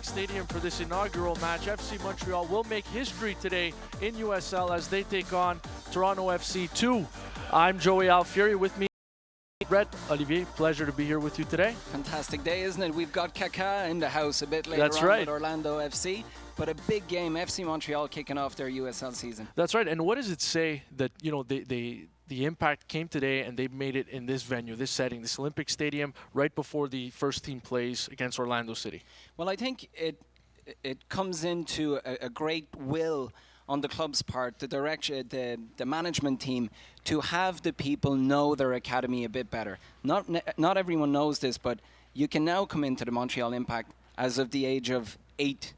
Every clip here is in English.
Olympic Stadium for this inaugural match. FC Montreal will make history today in USL as they take on Toronto FC 2. I'm Joey Alfieri, with me Brett, Olivier. Pleasure to be here with you today. Fantastic day, isn't it? We've got Kaka in the house a bit later That's on right. with Orlando FC, but a big game, FC Montreal kicking off their USL season. That's right. And what does it say that, you know, the impact came today and they made it in this venue, this setting, this Olympic Stadium, right before the first team plays against Orlando City? Well, I think it comes into a great will on the club's part, the direction, the management team, to have the people know their academy a bit better. Not everyone knows this, but you can now come into the Montreal Impact as of the age of 8.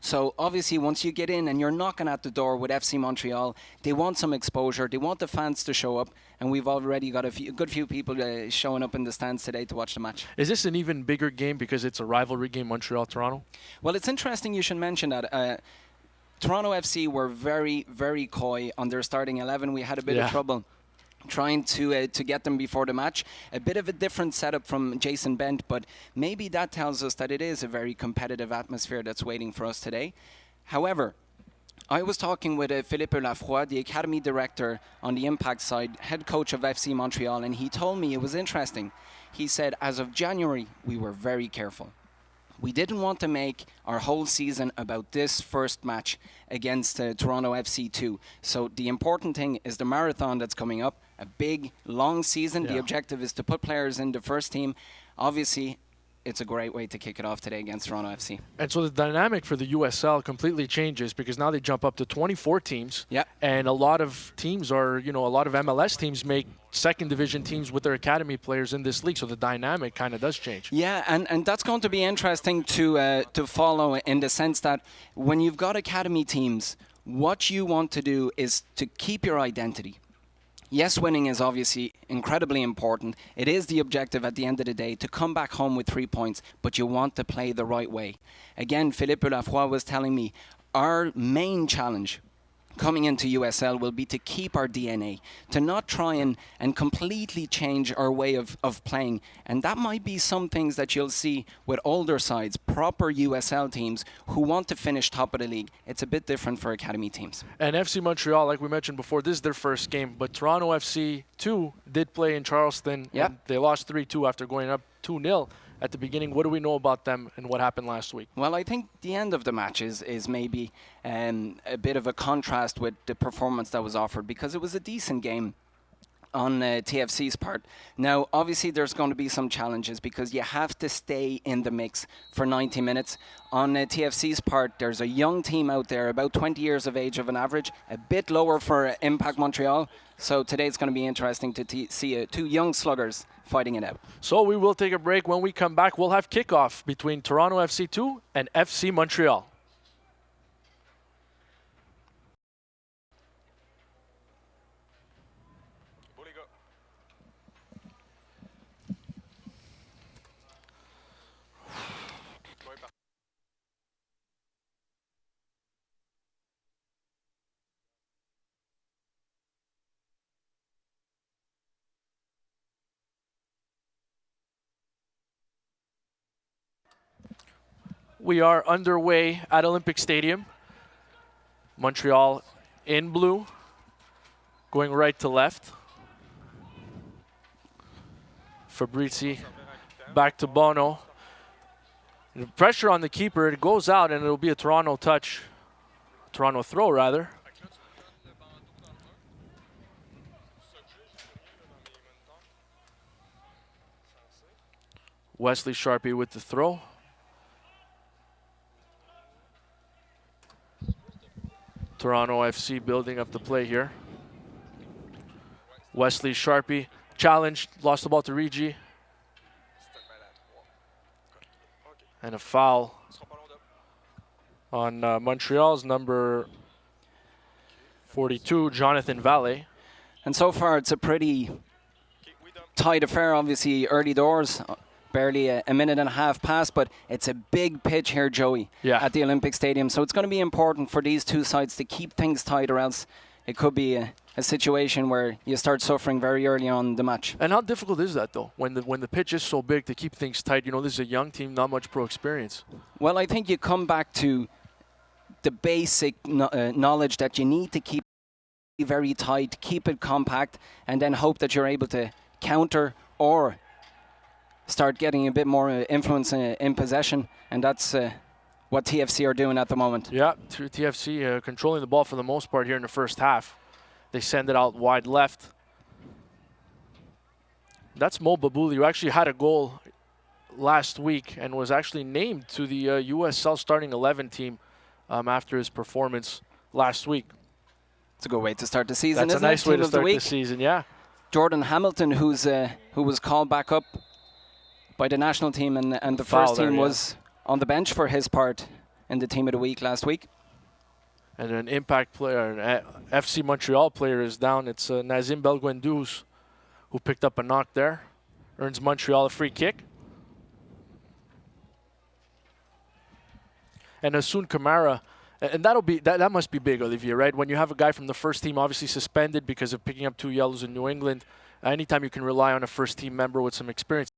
So obviously once you get in and you're knocking at the door with FC Montreal, they want some exposure, they want the fans to show up, and we've already got a good few people showing up in the stands today to watch the match. Is this an even bigger game because it's a rivalry game, Montreal-Toronto? Well, it's interesting you should mention that. Toronto FC were very, very coy on their starting 11. We had a bit of trouble trying to get them before the match. A bit of a different setup from Jason Bent, but maybe that tells us that it is a very competitive atmosphere that's waiting for us today. However, I was talking with Philippe Lafroy, the academy director on the Impact side, head coach of FC Montreal, and he told me it was interesting. He said, as of January, we were very careful. We didn't want to make our whole season about this first match against Toronto FC 2. So the important thing is the marathon that's coming up, a big, long season. The objective is to put players in the first team. Obviously, it's a great way to kick it off today against Toronto FC. And so the dynamic for the USL completely changes because now they jump up to 24 teams. Yeah. And a lot of teams are, you know, a lot of MLS teams make second division teams with their academy players in this league. So the dynamic kind of does change. Yeah, and that's going to be interesting to follow in the sense that when you've got academy teams, what you want to do is to keep your identity. Yes, winning is obviously incredibly important. It is the objective at the end of the day to come back home with 3 points, but you want to play the right way. Again, Philippe Lafroy was telling me our main challenge coming into USL will be to keep our DNA, to not try and completely change our way of playing. And that might be some things that you'll see with older sides, proper USL teams who want to finish top of the league. It's a bit different for academy teams. And FC Montreal, like we mentioned before, this is their first game, but Toronto FC 2 did play in Charleston. Yep. And they lost 3-2 after going up 2-0 at the beginning. What do we know about them and what happened last week? Well, I think the end of the match is maybe a bit of a contrast with the performance that was offered, because it was a decent game on TFC's part. Now, obviously, there's going to be some challenges because you have to stay in the mix for 90 minutes. On TFC's part, there's a young team out there, about 20 years of age of an average, a bit lower for Impact Montreal. So today it's going to be interesting to see two young sluggers fighting it out. So we will take a break. When we come back, we'll have kickoff between Toronto FC 2 and FC Montreal. We are underway at Olympic Stadium. Montreal in blue, going right to left. Fabrizi back to Bono. The pressure on the keeper, it goes out and it'll be a Toronto touch. Toronto throw, rather. Wesley Sharpie with the throw. Toronto FC building up the play here. Wesley Sharpie challenged, lost the ball to Rigi. And a foul on Montreal's number 42, Jonathan Valle. And so far it's a pretty tight affair, obviously early doors. Barely a minute and a half past, but it's a big pitch here, Joey, at the Olympic Stadium. So it's going to be important for these two sides to keep things tight, or else it could be a situation where you start suffering very early on in the match. And how difficult is that, though, when the pitch is so big to keep things tight? You know, this is a young team, not much pro experience. Well, I think you come back to the basic knowledge that you need to keep it very tight, keep it compact, and then hope that you're able to counter or start getting a bit more influence in possession. And that's what TFC are doing at the moment. Yeah, TFC controlling the ball for the most part here in the first half. They send it out wide left. That's Mo Babouli, who actually had a goal last week and was actually named to the USL starting 11 team after his performance last week. It's a good way to start the season. That's a nice way to start the season, yeah. Jordan Hamilton, who was called back up by the national team, and the first team was on the bench for his part in the team of the week last week. And an impact player, an FC Montreal player is down. It's Nazim Belguendouz, who picked up a knock there. Earns Montreal a free kick. And Asun Kamara, and that must be big, Olivier, right? When you have a guy from the first team obviously suspended because of picking up 2 yellows in New England, anytime you can rely on a first team member with some experience.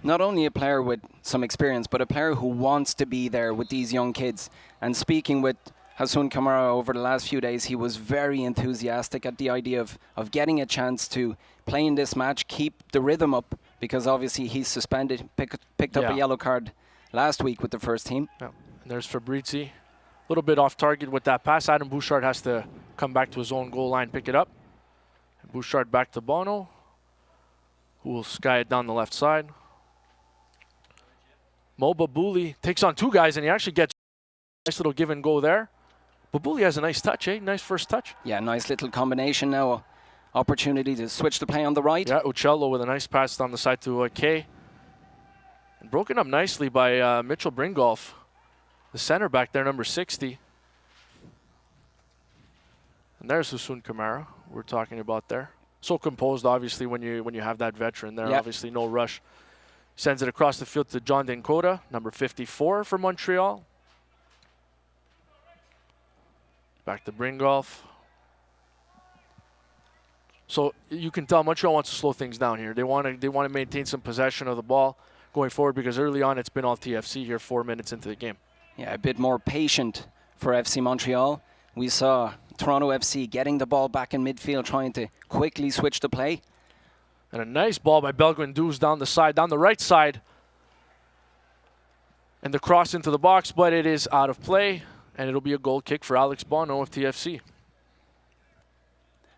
Not only a player with some experience, but a player who wants to be there with these young kids. And speaking with Asun Kamara over the last few days, he was very enthusiastic at the idea of getting a chance to play in this match, keep the rhythm up, because obviously he's suspended, picked up a yellow card last week with the first team. Yeah. And there's Fabrizi. A little bit off target with that pass. Adam Bouchard has to come back to his own goal line, pick it up. And Bouchard back to Bono, who will sky it down the left side. Mo Babouli takes on 2 guys, and he actually gets a nice little give and go there. Babouli has a nice touch, eh? Nice first touch. Yeah, nice little combination now. Opportunity to switch the play on the right. Yeah, Uccello with a nice pass down the side to Kay. And broken up nicely by Mitchell Bringolf, the center back there, number 60. And there's Asun Kamara we're talking about there. So composed, obviously, when you have that veteran there. Yep. Obviously, no rush. Sends it across the field to John Dinkota, number 54 for Montreal. Back to Bringolf. So you can tell Montreal wants to slow things down here. They want to maintain some possession of the ball going forward, because early on it's been all TFC here 4 minutes into the game. Yeah, a bit more patient for FC Montreal. We saw Toronto FC getting the ball back in midfield, trying to quickly switch the play. And a nice ball by Belguendouz down the right side. And the cross into the box, but it is out of play. And it'll be a goal kick for Alex Bono of TFC.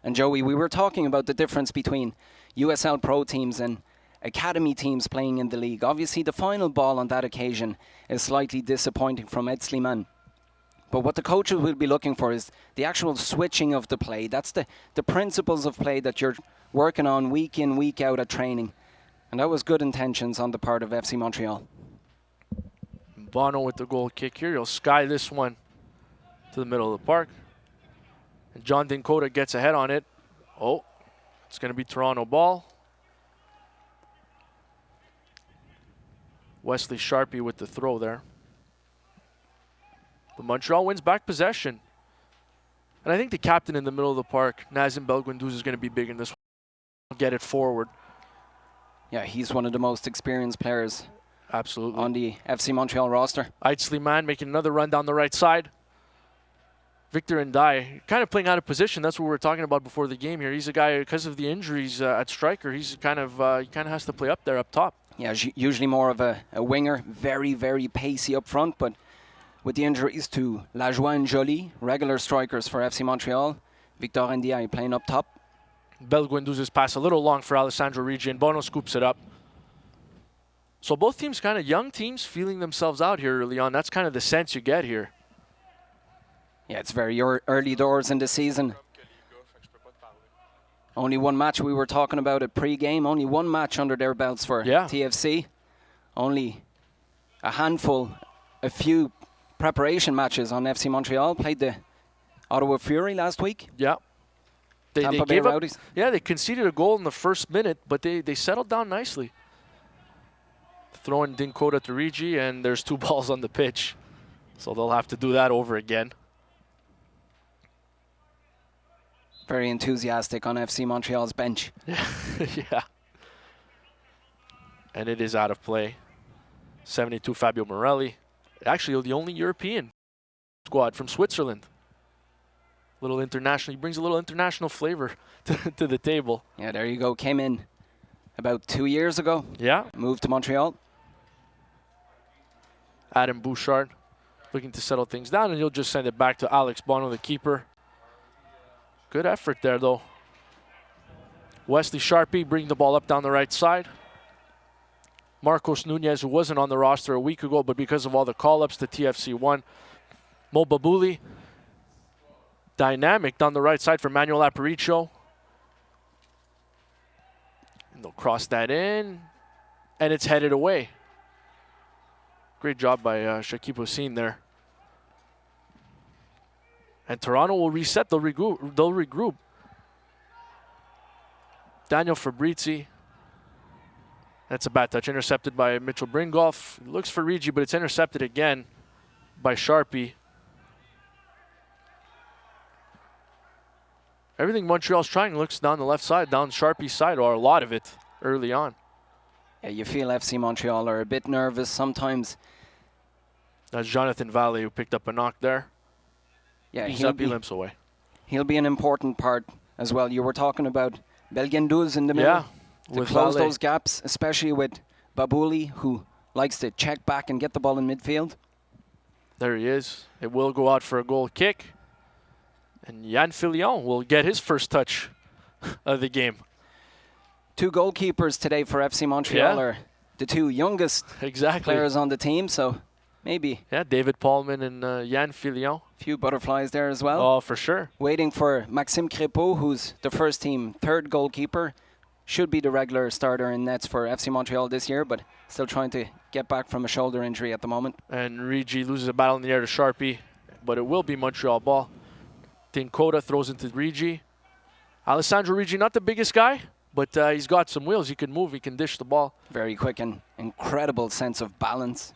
And Joey, we were talking about the difference between USL Pro teams and academy teams playing in the league. Obviously, the final ball on that occasion is slightly disappointing from Ed Sliman. But what the coaches will be looking for is the actual switching of the play. That's the principles of play that you're working on week in, week out at training. And that was good intentions on the part of FC Montreal. Bono with the goal kick here. He'll sky this one to the middle of the park. And John Dinkota gets ahead on it. Oh, it's going to be Toronto ball. Wesley Sharpie with the throw there. But Montreal wins back possession. And I think the captain in the middle of the park, Nazim Belguendouz, is going to be big in this one. Get it forward. Yeah, he's one of the most experienced players. Absolutely. On the FC Montreal roster. Ait Sliman making another run down the right side. Victor Ndai kind of playing out of position. That's what we were talking about before the game here. He's a guy, because of the injuries at striker, he kind of has to play up there, up top. Yeah, usually more of a winger, very, very pacey up front, but with the injuries to Lajoie and Joly, regular strikers for FC Montreal, Victor Ndiaye playing up top. Belguendouz's pass a little long for Alessandro Rigi, and Bono scoops it up. So both teams kind of young teams feeling themselves out here early on. That's kind of the sense you get here. Yeah, it's very early doors in the season. Only one match, we were talking about it pre-game, only one match under their belts for TFC. Only a few preparation matches on FC Montreal. Played the Ottawa Fury last week. Yeah. They gave up. Yeah, they conceded a goal in the first minute, but they settled down nicely. Throwing Dinkota to Rigi, and there's 2 balls on the pitch. So they'll have to do that over again. Very enthusiastic on FC Montreal's bench. Yeah. And it is out of play. 72, Fabio Morelli. Actually, the only European squad from Switzerland. Little international. He brings a little international flavor to the table. Yeah, there you go. Came in about 2 years ago. Yeah. Moved to Montreal. Adam Bouchard looking to settle things down, and he'll just send it back to Alex Bono, the keeper. Good effort there, though. Wesley Sharpie bringing the ball up down the right side. Marcos Nunez, who wasn't on the roster a week ago, but because of all the call-ups to TFC 1. Mo Babuli, dynamic down the right side for Manuel Aparicio. And they'll cross that in, and it's headed away. Great job by Shakib Hossein there. And Toronto will reset. They'll regroup. Daniel Fabrizi. That's a bad touch. Intercepted by Mitchell Bringolf. Looks for Rigi, but it's intercepted again by Sharpie. Everything Montreal's trying looks down the left side, down Sharpie's side, or a lot of it early on. Yeah, you feel FC Montreal are a bit nervous sometimes. That's Jonathan Valley who picked up a knock there. Yeah, he limps away. He'll be an important part as well. You were talking about Belgenduz in the middle. Yeah, to close those gaps, especially with Babuli, who likes to check back and get the ball in midfield. There he is. It will go out for a goal kick. And Yann Filion will get his first touch of the game. 2 goalkeepers today for FC Montreal are the 2 youngest players on the team, so maybe. Yeah, David Paulman and Yann Filion. Few butterflies there as well. Oh, for sure. Waiting for Maxime Crépeau, who's the first team 3rd goalkeeper. Should be the regular starter in nets for FC Montreal this year, but still trying to get back from a shoulder injury at the moment. And Rigi loses a battle in the air to Sharpie, but it will be Montreal ball. Tinkota throws into Rigi. Alessandro Rigi, not the biggest guy, but he's got some wheels. He can move, he can dish the ball. Very quick and incredible sense of balance.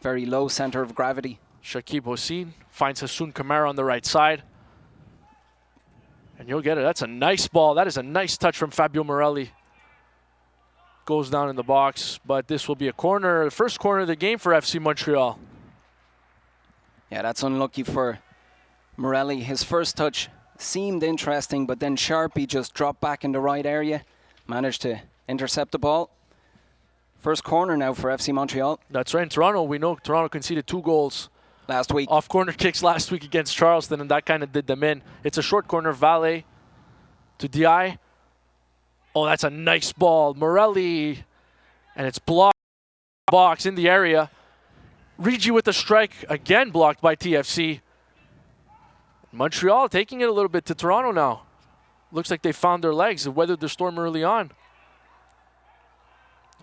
Very low center of gravity. Shakib Hossein finds Hassoun Kamara on the right side. And you'll get it. That's a nice ball. That is a nice touch from Fabio Morelli. Goes down in the box, but this will be a corner. The first corner of the game for FC Montreal. Yeah, that's unlucky for Morelli. His first touch seemed interesting, but then Sharpie just dropped back in the right area. Managed to intercept the ball. First corner now for FC Montreal. That's right. In Toronto, we know Toronto conceded 2 goals last week. Off corner kicks last week against Charleston, and that kind of did them in. It's a short corner, Valle to Di. Oh, that's a nice ball. Morelli, and it's blocked. Box in the area. Rigi with the strike, again blocked by TFC. Montreal taking it a little bit to Toronto now. Looks like they found their legs and weathered the storm early on.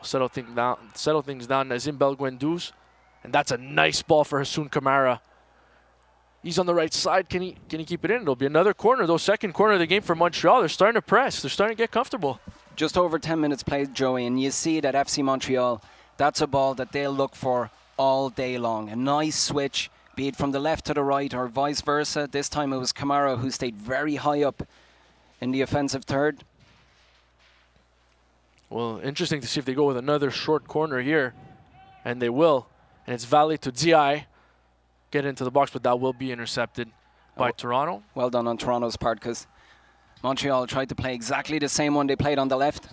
Settle things down, Nazim Belguendouze. And that's a nice ball for Hassoun Kamara. He's on the right side. Can he keep it in? It'll be another corner, though. Second corner of the game for Montreal. They're starting to press. They're starting to get comfortable. Just over 10 minutes played, Joey, and you see that FC Montreal, that's a ball that they'll look for all day long. A nice switch, be it from the left to the right or vice versa. This time it was Kamara who stayed very high up in the offensive third. Well, interesting to see if they go with another short corner here. And they will. And it's Valle to Di. Get into the box, but that will be intercepted by Toronto. Well done on Toronto's part, because Montreal tried to play exactly the same one they played on the left.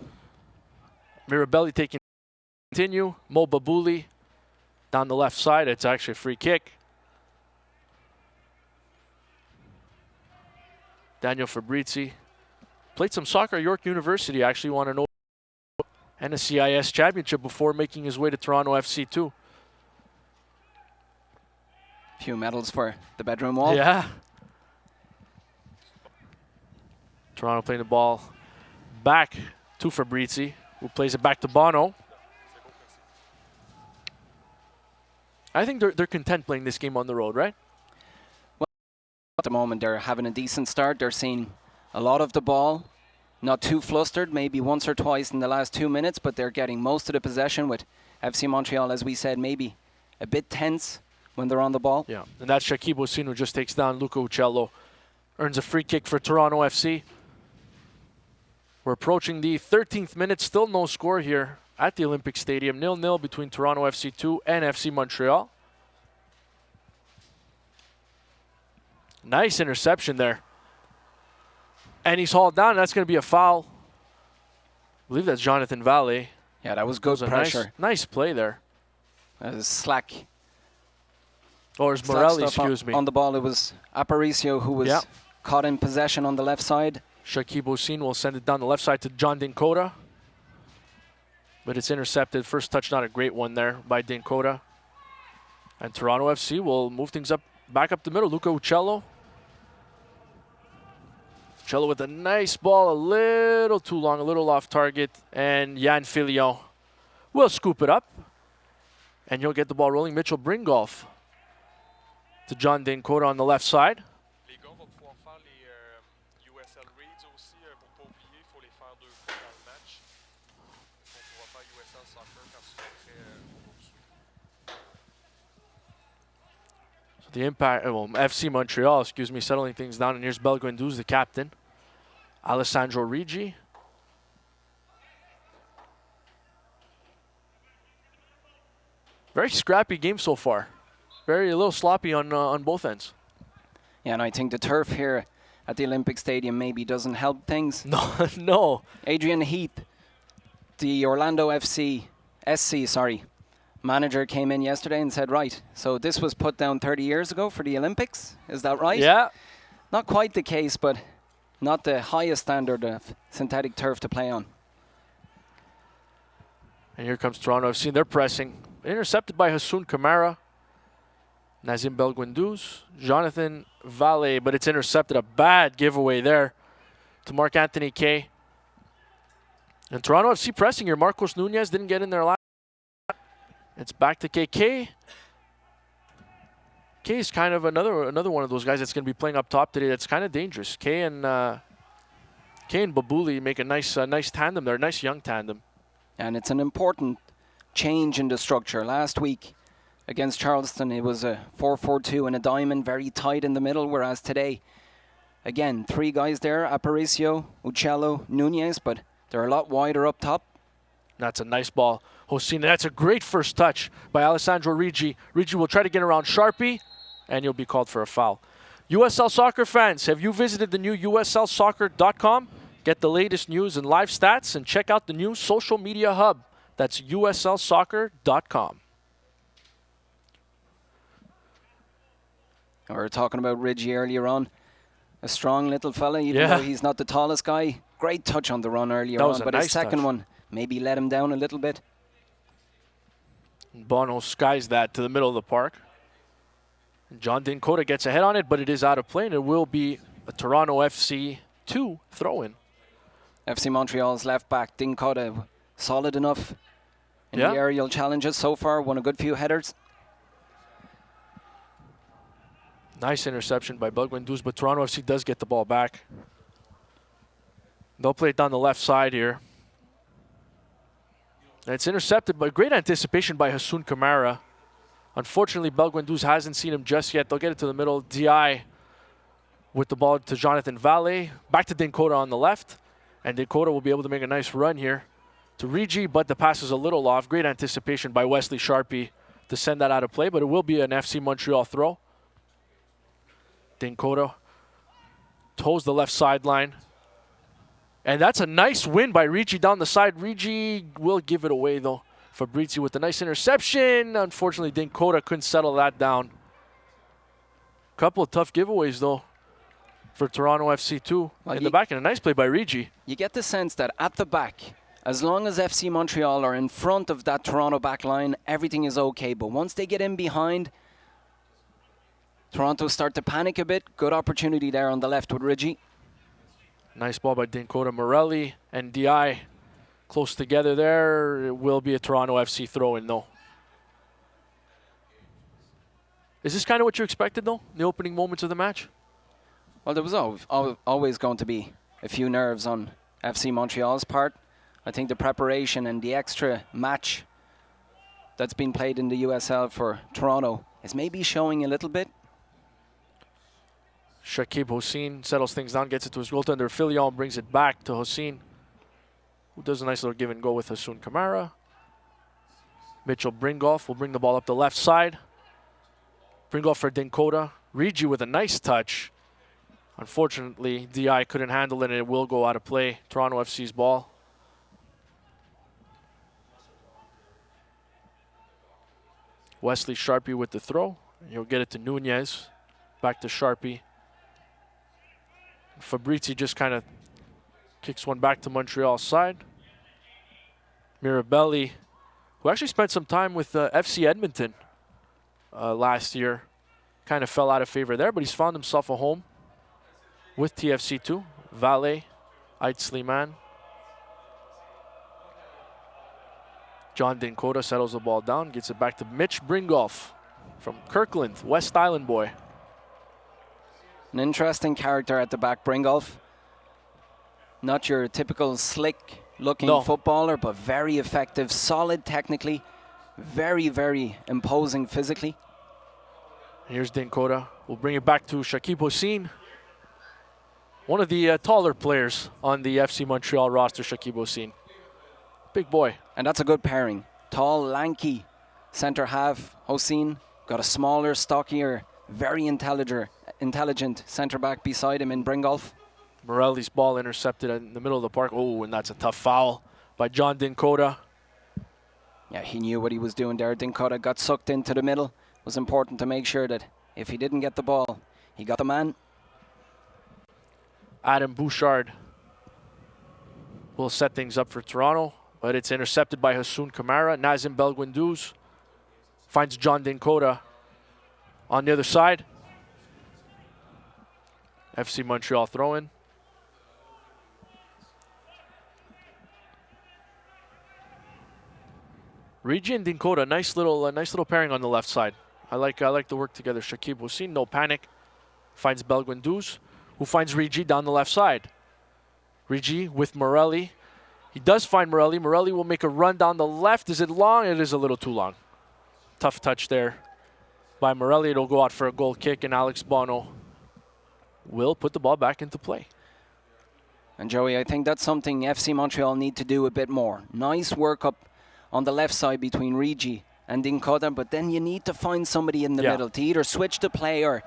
Mirabelli taking continue. Mo Babuli down the left side. It's actually a free kick. Daniel Fabrizi played some soccer at York University. Actually won an and a CIS championship before making his way to Toronto FC too. Few medals for the bedroom wall. Yeah. Toronto playing the ball back to Fabrizi, who plays it back to Bono. I think they're content playing this game on the road, right? Well, at the moment they're having a decent start. They're seeing a lot of the ball. Not too flustered, maybe once or twice in the last 2 minutes, but they're getting most of the possession with FC Montreal, as we said, maybe a bit tense when they're on the ball. Yeah, and that's Shakib Hossein who just takes down Luca Uccello. Earns a free kick for Toronto FC. We're approaching the 13th minute. Still no score here at the Olympic Stadium. 0-0 between Toronto FC 2 and FC Montreal. Nice interception there. And he's hauled down. That's going to be a foul. I believe that's Jonathan Vallée. Yeah, that was good pressure. Nice play there. Slack. Or it's Morelli, excuse me. On the ball, it was Aparicio who was caught in possession on the left side. Shakib Hossein will send it down the left side to John Dinkota. But it's intercepted. First touch, not a great one there by Dinkota. And Toronto FC will move things up, back up the middle. Luca Uccello. Uccello with a nice ball, a little too long, a little off target. And Yann Filion will scoop it up. And you'll get the ball rolling. Mitchell Bringolf to John Dinkota on the left side. The impact, well, FC Montreal, excuse me, settling things down. And here's Belguendouze, the captain. Alessandro Rigi. Very scrappy game so far. A little sloppy on both ends. Yeah, and I think the turf here at the Olympic Stadium maybe doesn't help things. No. Adrian Heath, the Orlando FC, manager came in yesterday and said, right, so this was put down 30 years ago for the Olympics. Is that right? Yeah. Not quite the case, but not the highest standard of synthetic turf to play on. And here comes Toronto FC. They're pressing. Intercepted by Hassoun Kamara. Nazim Belguendouze. Jonathan Vallée, but it's intercepted. A bad giveaway there to Marc-Anthony Kay. And Toronto FC pressing here. Marcos Nunez didn't get in there last. It's back to Kay. Kay is kind of another one of those guys that's going to be playing up top today. That's kind of dangerous. Kay and Babouli make a nice tandem there, nice young tandem. And it's an important change in the structure. Last week against Charleston, it was a 4-4-2 and a diamond, very tight in the middle, whereas today, again, three guys there, Aparicio, Uccello, Nunez, but they're a lot wider up top. That's a nice ball. Hossein, that's a great first touch by Alessandro Rigi. Rigi will try to get around Sharpie, and you'll be called for a foul. USL Soccer fans, have you visited the new USLsoccer.com? Get the latest news and live stats, and check out the new social media hub. That's USLsoccer.com. We were talking about Rigi earlier on. A strong little fella, even though he's not the tallest guy. Great touch on the run earlier on, but his second one maybe let him down a little bit. Bono skies that to the middle of the park. And John Dinkota gets ahead on it, but it is out of play, and it will be a Toronto FC 2 throw-in. FC Montreal's left back, Dinkota, solid enough in the aerial challenges so far. Won a good few headers. Nice interception by Belguendouze, but Toronto FC does get the ball back. They'll play it down the left side here. And it's intercepted, but great anticipation by Hassoun Kamara. Unfortunately, Belguendouze hasn't seen him just yet. They'll get it to the middle. DI with the ball to Jonathan Vallée. Back to Dinkota on the left. And Dinkota will be able to make a nice run here to Rigi, but the pass is a little off. Great anticipation by Wesley Sharpie to send that out of play, but it will be an FC Montreal throw. Dinkota toes the left sideline. And that's a nice win by Rigi down the side. Rigi will give it away, though. Fabrizi with a nice interception. Unfortunately, Dinkota couldn't settle that down. Couple of tough giveaways, though, for Toronto FC too. In the back, and a nice play by Rigi. You get the sense that at the back, as long as FC Montreal are in front of that Toronto back line, everything is okay. But once they get in behind, Toronto start to panic a bit. Good opportunity there on the left with Rigi. Nice ball by Dinkota. Morelli and DI close together there. It will be a Toronto FC throw-in, though. Is this kind of what you expected, though, in the opening moments of the match? Well, there was always going to be a few nerves on FC Montreal's part. I think the preparation and the extra match that's been played in the USL for Toronto is maybe showing a little bit. Shakib Hossein settles things down, gets it to his goaltender. Filion brings it back to Hossein. who does a nice little give and go with Hassoun Kamara. Mitchell Bringolf will bring the ball up the left side. Bringolf for Dinkota. Rigi with a nice touch. Unfortunately, DI couldn't handle it, and it will go out of play. Toronto FC's ball. Wesley Sharpie with the throw. He'll get it to Nunez. Back to Sharpie. Fabrizi just kind of kicks one back to Montreal's side. Mirabelli, who actually spent some time with FC Edmonton last year. Kind of fell out of favor there, but he's found himself a home with TFC2. Valet, Ait Sliman. John Dinkota settles the ball down, gets it back to Mitch Bringolf from Kirkland, West Island boy. An interesting character at the back, Bringolf. Not your typical slick-looking footballer, but very effective, solid technically, very, very imposing physically. Here's Dinkota. We'll bring it back to Shakib Hossein. One of the taller players on the FC Montreal roster, Shakib Hossein. Big boy. And that's a good pairing. Tall, lanky centre half. Hossein got a smaller, stockier, very intelligent centre back beside him in Bringolf. Morelli's ball intercepted in the middle of the park. Oh, and that's a tough foul by John Dinkota. Yeah, he knew what he was doing there. Dinkota got sucked into the middle. It was important to make sure that if he didn't get the ball, he got the man. Adam Bouchard will set things up for Toronto, but it's intercepted by Hassoun Kamara. Nazim Belguinduz finds John Dinkota on the other side. FC Montreal throw-in. Rigi and Dinkota, nice little pairing on the left side. I like the work together. Shakib Hossein, no panic, finds Belguinduz, who finds Rigi down the left side. Rigi with Morelli. He does find Morelli. Morelli will make a run down the left. Is it long? It is a little too long. Tough touch there by Morelli. It'll go out for a goal kick, and Alex Bono will put the ball back into play. And Joey, I think that's something FC Montreal need to do a bit more. Nice work up on the left side between Rigi and Dinkota, but then you need to find somebody in the middle to either switch the play or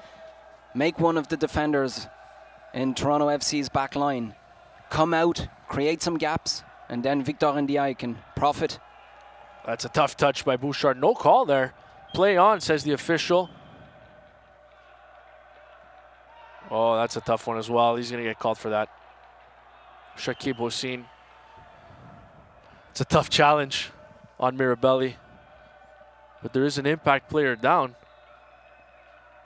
make one of the defenders in Toronto FC's back line come out, create some gaps, and then Victor Ndiaye can profit. That's a tough touch by Bouchard. No call there. Play on, says the official. Oh, that's a tough one as well. He's going to get called for that. Shakib Hossein. It's a tough challenge on Mirabelli. But there is an impact player down.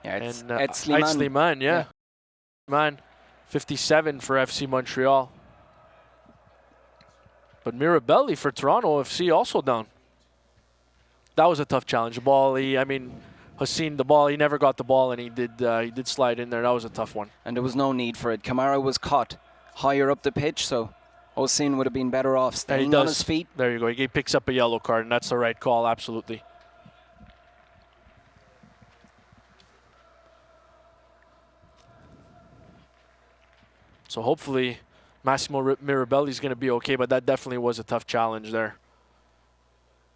Yeah, it's Sliman, yeah. Man, 57 for FC Montreal. But Mirabelli for Toronto FC also down. That was a tough challenge. The ball, Hossein, the ball, he never got the ball, and he did slide in there. That was a tough one. And there was no need for it. Kamara was caught higher up the pitch, so Hossein would have been better off staying on his feet. There you go. He picks up a yellow card, and that's the right call, absolutely. So hopefully Massimo Mirabelli is going to be okay, but that definitely was a tough challenge there.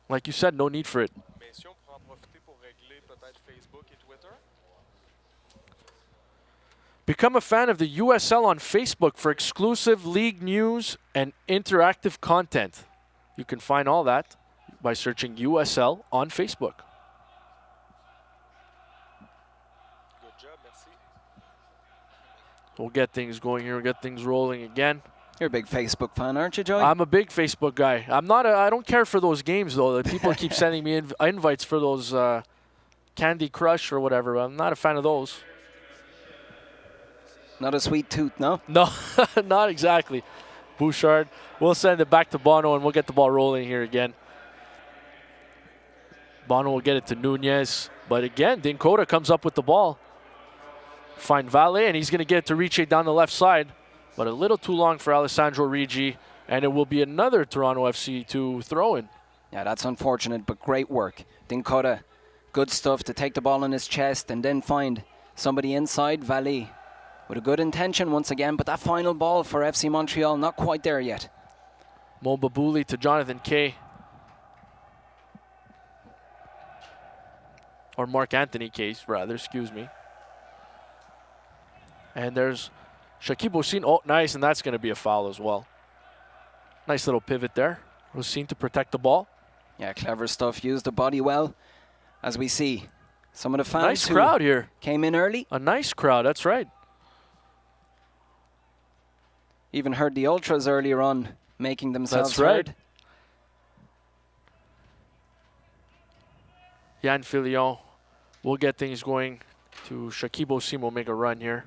Like you said, no need for it. Become a fan of the USL on Facebook for exclusive league news and interactive content. You can find all that by searching USL on Facebook. Good job, merci. We'll get things going here. We'll get things rolling again. You're a big Facebook fan, aren't you, Joey? I'm a big Facebook guy. I don't care for those games, though. People keep sending me invites for those Candy Crush or whatever. I'm not a fan of those. Not a sweet tooth, no? No, not exactly. Bouchard. We'll send it back to Bono, and we'll get the ball rolling here again. Bono will get it to Nunez. But again, Dinkota comes up with the ball. Find Valle, and he's going to get it to Ricci down the left side. But a little too long for Alessandro Rigi, and it will be another Toronto FC to throw in. Yeah, that's unfortunate, but great work. Dinkota, good stuff to take the ball in his chest and then find somebody inside. Valle with a good intention once again, but that final ball for FC Montreal, not quite there yet. Mo Babouli to Jonathan Kay. Or Mark Anthony Case, rather, excuse me. And there's Shakib Hossein. Oh, nice, and that's going to be a foul as well. Nice little pivot there. Hossein to protect the ball. Yeah, clever stuff. Used the body well, as we see. Some of the fans nice crowd here. Came in early. A nice crowd, that's right. Even heard the ultras earlier on making themselves that's right. heard. Yann Filion will get things going to Shakib Hossein will make a run here.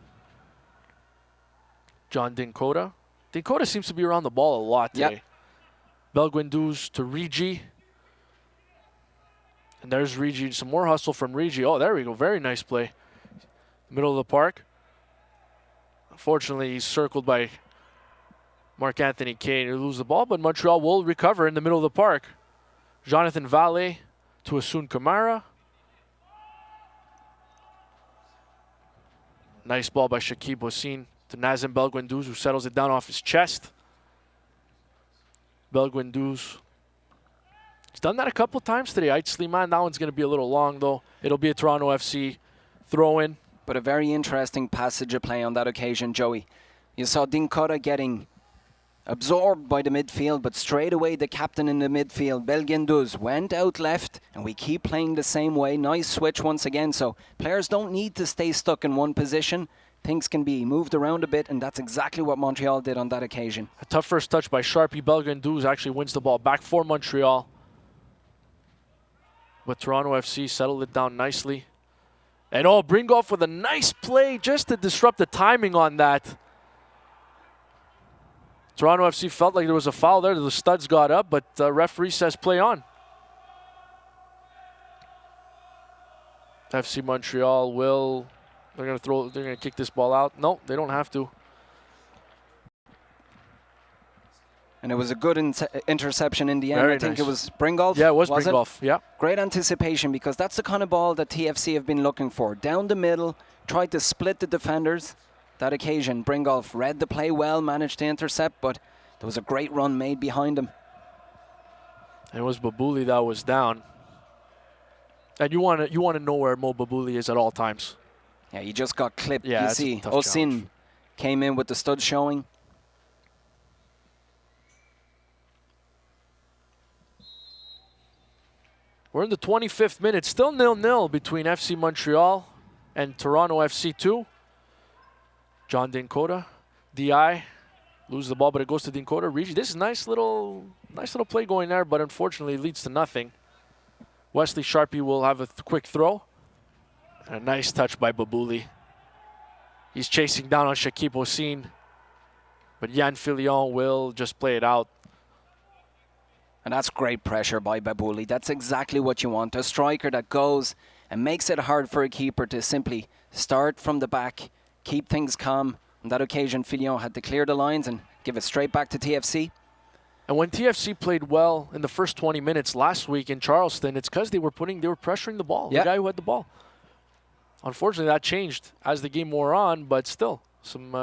John Dinkota. Dinkota seems to be around the ball a lot today. Yep. Belguendouze to Rigi. And there's Rigi. Some more hustle from Rigi. Oh, there we go. Very nice play. Middle of the park. Unfortunately, he's circled by Mark Anthony Kane who loses the ball, but Montreal will recover in the middle of the park. Jonathan Vallée to Asun Kamara. Nice ball by Shakib Hossein to Nazem Belguendouze, who settles it down off his chest. Belguendouze. He's done that a couple times today. Ait Sliman, that one's going to be a little long, though. It'll be a Toronto FC throw-in. But a very interesting passage of play on that occasion, Joey. You saw Dinkota getting absorbed by the midfield, but straight away the captain in the midfield, Belguendouze, went out left, and we keep playing the same way. Nice switch once again, so players don't need to stay stuck in one position. Things can be moved around a bit, and that's exactly what Montreal did on that occasion. A tough first touch by Sharpie. Belguendouze actually wins the ball back for Montreal. But Toronto FC settled it down nicely. And oh, Bringoff with a nice play just to disrupt the timing on that. Toronto FC felt like there was a foul there. The studs got up, but referee says play on. FC Montreal will... They're going to kick this ball out. No, they don't have to. And it was a good interception in the end. Very I think nice. it was Bringoff. Yeah, it was Bringoff. Yeah. Great anticipation, because that's the kind of ball that TFC have been looking for. Down the middle, tried to split the defenders. That occasion, Bringoff read the play well, managed to intercept, but there was a great run made behind him. It was Babouli that was down. And you want to know where Mo Babouli is at all times. Yeah, he just got clipped. Yeah, you see, Hossein came in with the stud showing. We're in the 25th minute. Still 0-0 between FC Montreal and Toronto FC 2. John Dinkota, DI, loses the ball, but it goes to Dinkota. Rigi, this is nice little play going there, but unfortunately it leads to nothing. Wesley Sharpie will have a quick throw. And a nice touch by Babouli. He's chasing down on Shakib Hossein, but Yann Filion will just play it out. And that's great pressure by Babouli. That's exactly what you want. A striker that goes and makes it hard for a keeper to simply start from the back, keep things calm. On that occasion, Filion had to clear the lines and give it straight back to TFC. And when TFC played well in the first 20 minutes last week in Charleston, it's because they were pressuring the ball. Yep. The guy who had the ball. Unfortunately, that changed as the game wore on, but still,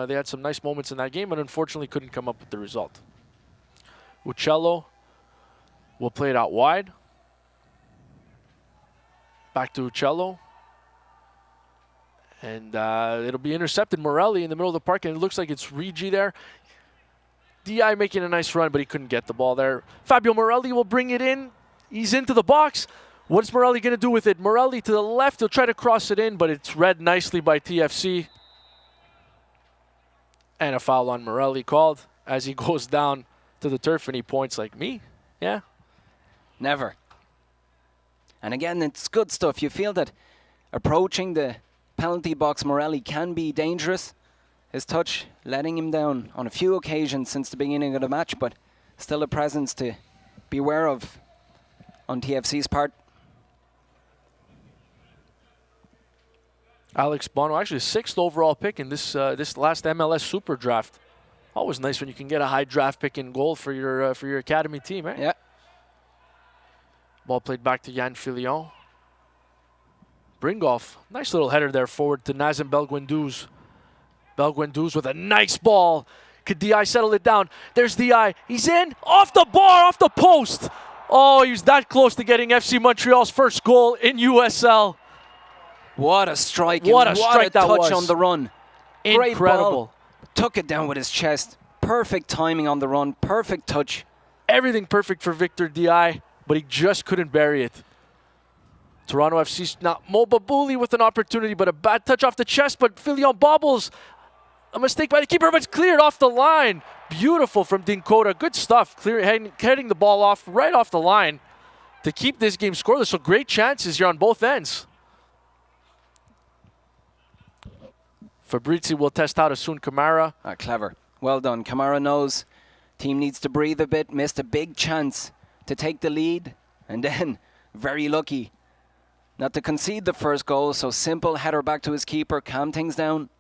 they had some nice moments in that game, and unfortunately couldn't come up with the result. Uccello will play it out wide. Back to Uccello. And it'll be intercepted. Morelli in the middle of the park, and it looks like it's Rigi there. DI making a nice run, but he couldn't get the ball there. Fabio Morelli will bring it in. He's into the box. What's Morelli going to do with it? Morelli to the left. He'll try to cross it in, but it's read nicely by TFC. And a foul on Morelli called as he goes down to the turf and he points like, me? Yeah. Never. And again, it's good stuff. You feel that approaching the penalty box, Morelli can be dangerous. His touch letting him down on a few occasions since the beginning of the match, but still a presence to be aware of on TFC's part. Alex Bono, actually 6th overall pick in this last MLS Super Draft. Always nice when you can get a high draft pick in goal for your academy team, eh? Yeah. Ball played back to Yann Filion. Bringoff, nice little header there forward to Nazem Belguendouze. Belguendouze with a nice ball. Could DI settle it down? There's DI. He's in. Off the bar, off the post. Oh, he was that close to getting FC Montreal's first goal in USL. What a strike. What a strike that touch was. on the run. Incredible. Great ball. Took it down with his chest. Perfect timing on the run. Perfect touch. Everything perfect for Victor DI, but he just couldn't bury it. Toronto FC's not Mobabuli with an opportunity, but a bad touch off the chest, but Filion bobbles. A mistake by the keeper, but it's cleared off the line. Beautiful from Dinkota. Good stuff. Heading the ball off right off the line to keep this game scoreless. So great chances here on both ends. Fabrizi will test out Asun Kamara. Clever. Well done. Kamara knows team needs to breathe a bit. Missed a big chance to take the lead. And then, very lucky not to concede the first goal. So simple header back to his keeper. Calm things down.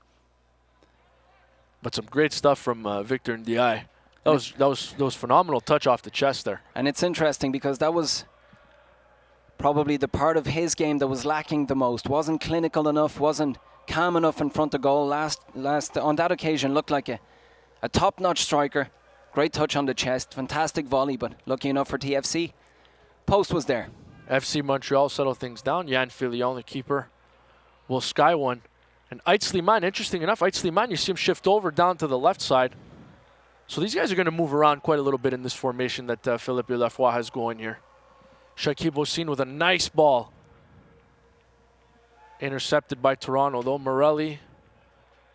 But some great stuff from Victor and DI. That was phenomenal touch off the chest there. And it's interesting because that was probably the part of his game that was lacking the most. Wasn't clinical enough, wasn't calm enough in front of goal. Last on that occasion looked like a top-notch striker. Great touch on the chest, fantastic volley, but lucky enough for TFC. Post was there. FC Montreal settle things down. Yann Filion, the keeper, will sky one. And Eitzliman, interesting enough, Eitzliman, you see him shift over down to the left side. So these guys are going to move around quite a little bit in this formation that Philippe Lafroy has going here. Shakib Hossein with a nice ball. Intercepted by Toronto, though. Morelli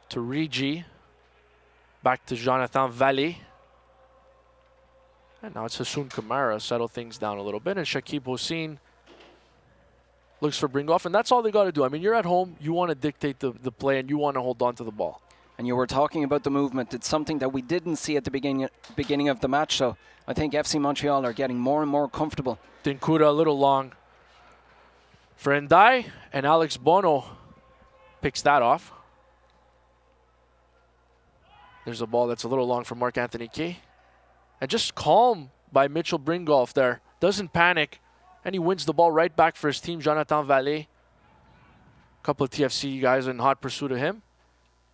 to Rigi. Back to Jonathan Vallée. And now it's Asun Kamara. Settle things down a little bit. And Shakib Hossein looks for bring off, and that's all they got to do. I mean, you're at home, you want to dictate the play, and you want to hold on to the ball. And you were talking about the movement. It's something that we didn't see at the beginning of the match, so I think FC Montreal are getting more and more comfortable. Dinkuda a little long for Ndai, and Alex Bono picks that off. There's a ball that's a little long for Marc-Anthony Kay. And just calm by Mitchell Bringolf there. Doesn't panic. And he wins the ball right back for his team, Jonathan Vallée. A couple of TFC guys in hot pursuit of him.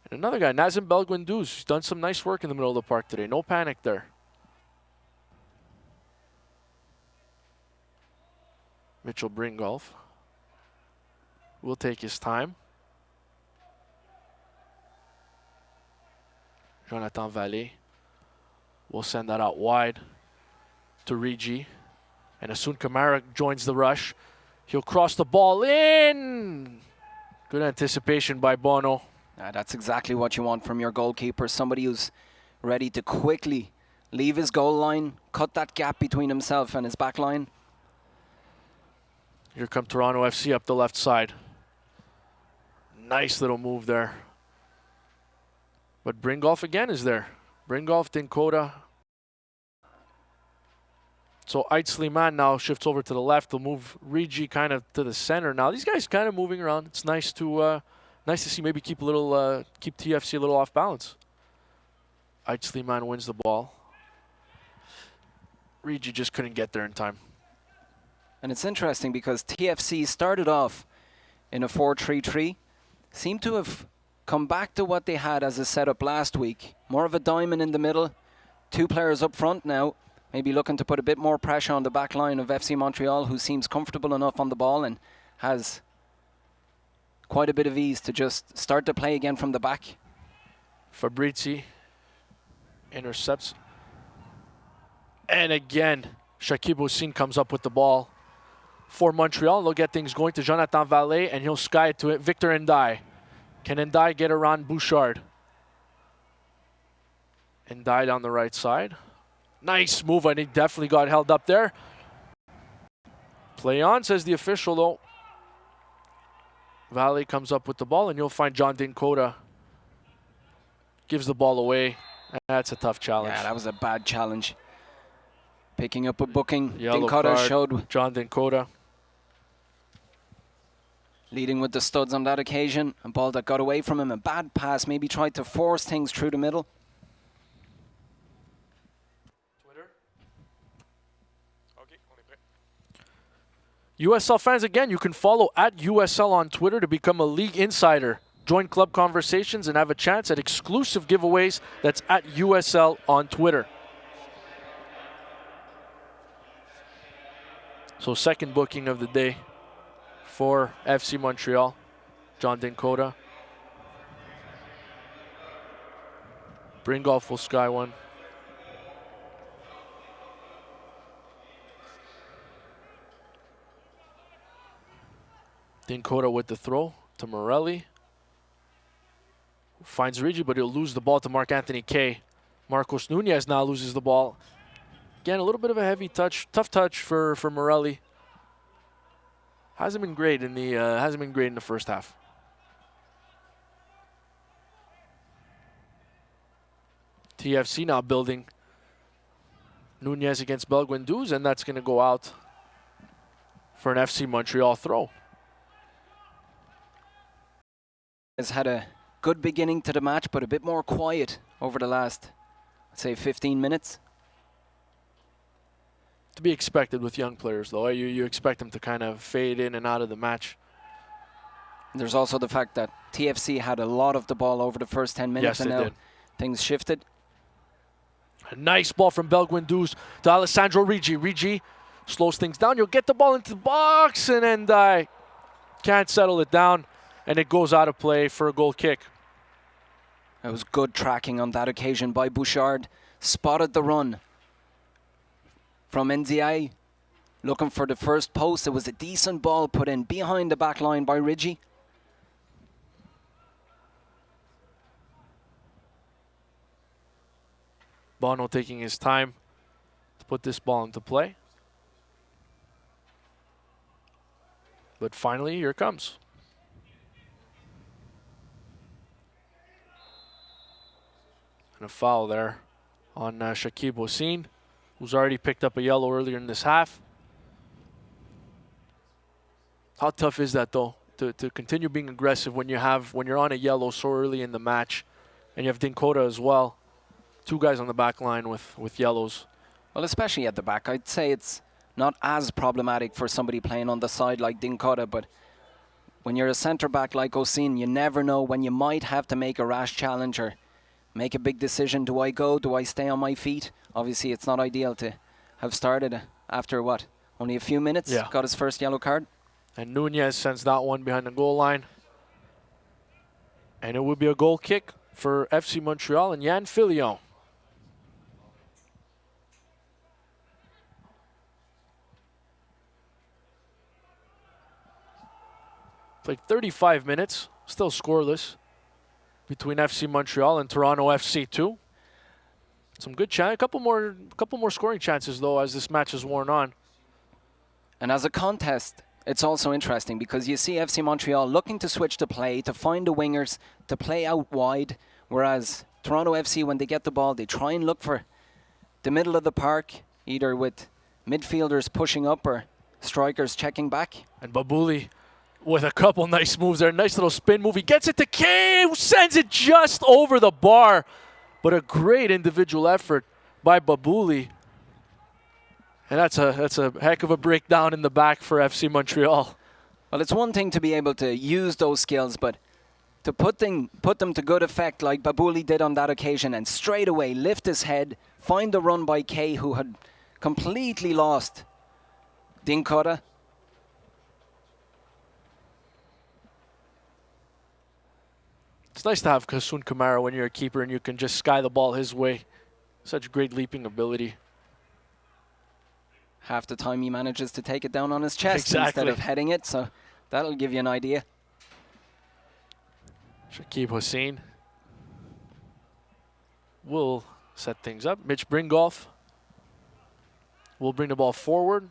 And another guy, Nazem Belguindous. He's done some nice work in the middle of the park today. No panic there. Mitchell Bringolf will take his time. Jonathan Vallée will send that out wide to Rigi. And Asun Kamara joins the rush. He'll cross the ball in. Good anticipation by Bono. That's exactly what you want from your goalkeeper. Somebody who's ready to quickly leave his goal line, cut that gap between himself and his back line. Here come Toronto FC up the left side. Nice little move there. But Bringolf again is there. Bringolf, Dinkota. So Eitzliman now shifts over to the left. They'll move Rigi kind of to the center. Now these guys kind of moving around. It's nice to see maybe keep TFC a little off balance. Eitzliman wins the ball. Rigi just couldn't get there in time. And it's interesting because TFC started off in a 4-3-3. Seemed to have come back to what they had as a setup last week. More of a diamond in the middle. Two players up front now. Maybe looking to put a bit more pressure on the back line of FC Montreal, who seems comfortable enough on the ball and has quite a bit of ease to just start to play again from the back. Fabrizi intercepts. And again, Shakib Hossein comes up with the ball for Montreal. They'll get things going to Jonathan Vallée, and he'll sky it to Victor Ndai. Can Ndai get around Bouchard? Ndai down the right side. Nice move, and he definitely got held up there. Play on, says the official, though. Vallée comes up with the ball, and you'll find John Dinkota gives the ball away. That's a tough challenge. Yeah, that was a bad challenge. Picking up a booking. Yellow Dinkota card, showed John Dinkota. Leading with the studs on that occasion. A ball that got away from him. A bad pass. Maybe tried to force things through the middle. USL fans, again, you can follow at USL on Twitter to become a league insider. join club conversations and have a chance at exclusive giveaways. That's at USL on Twitter. So second booking of the day for FC Montreal, John Dinkota. Bringolf will sky one. Dinkota with the throw to Morelli. Finds Rigi, but he'll lose the ball to Marc-Anthony Kaye. Marcos Nunez now loses the ball. Again, a little bit of a heavy touch, tough touch for Morelli. Hasn't been great in the first half. TFC now building. Nunez against Belguendouze, and that's going to go out for an FC Montreal throw. Has had a good beginning to the match, but a bit more quiet over the last, let's say, 15 minutes. To be expected with young players, though. You expect them to kind of fade in and out of the match. And there's also the fact that TFC had a lot of the ball over the first 10 minutes, Yes, and they now did. things shifted. A nice ball from Belguendouze to Alessandro Rigi. Rigi slows things down. You'll get the ball into the box, and then can't settle it down, and it goes out of play for a goal kick. It was good tracking on that occasion by Bouchard. Spotted the run from NZI, looking for the first post. It was a decent ball put in behind the back line by Rigi. Bono taking his time to put this ball into play. But finally, here it comes. And a foul there on Shakib Hossein, who's already picked up a yellow earlier in this half. How tough is that, though, to continue being aggressive when you're on a yellow so early in the match, and you have Dinkota as well. Two guys on the back line with yellows. Well, especially at the back. I'd say it's not as problematic for somebody playing on the side like Dinkota, but when you're a centre-back like Hossein, you never know when you might have to make a rash challenge or make a big decision. Do I go? Do I stay on my feet? Obviously, it's not ideal to have started after, what, only a few minutes? Yeah. Got his first yellow card. And Nunez sends that one behind the goal line. And it would be a goal kick for FC Montreal and Yann Filion. Played 35 minutes, still scoreless between FC Montreal and Toronto FC 2. Some good chance, a couple more scoring chances though as this match has worn on. And as a contest, it's also interesting because you see FC Montreal looking to switch the play, to find the wingers, to play out wide, whereas Toronto FC, when they get the ball, they try and look for the middle of the park, either with midfielders pushing up or strikers checking back. And Babouli with a couple nice moves there. Nice little spin move. He gets it to Kaye, who sends it just over the bar. But a great individual effort by Babouli. And that's a heck of a breakdown in the back for FC Montreal. Well, it's one thing to be able to use those skills, but to put them to good effect like Babouli did on that occasion and straight away lift his head, find the run by Kaye, who had completely lost Dinkota. It's nice to have Kasun Kamara when you're a keeper and you can just sky the ball his way. Such great leaping ability. Half the time he manages to take it down on his chest Exactly. instead of heading it, so that'll give you an idea. Shakib Hossein will set things up. Mitch Bringolf will bring the ball forward.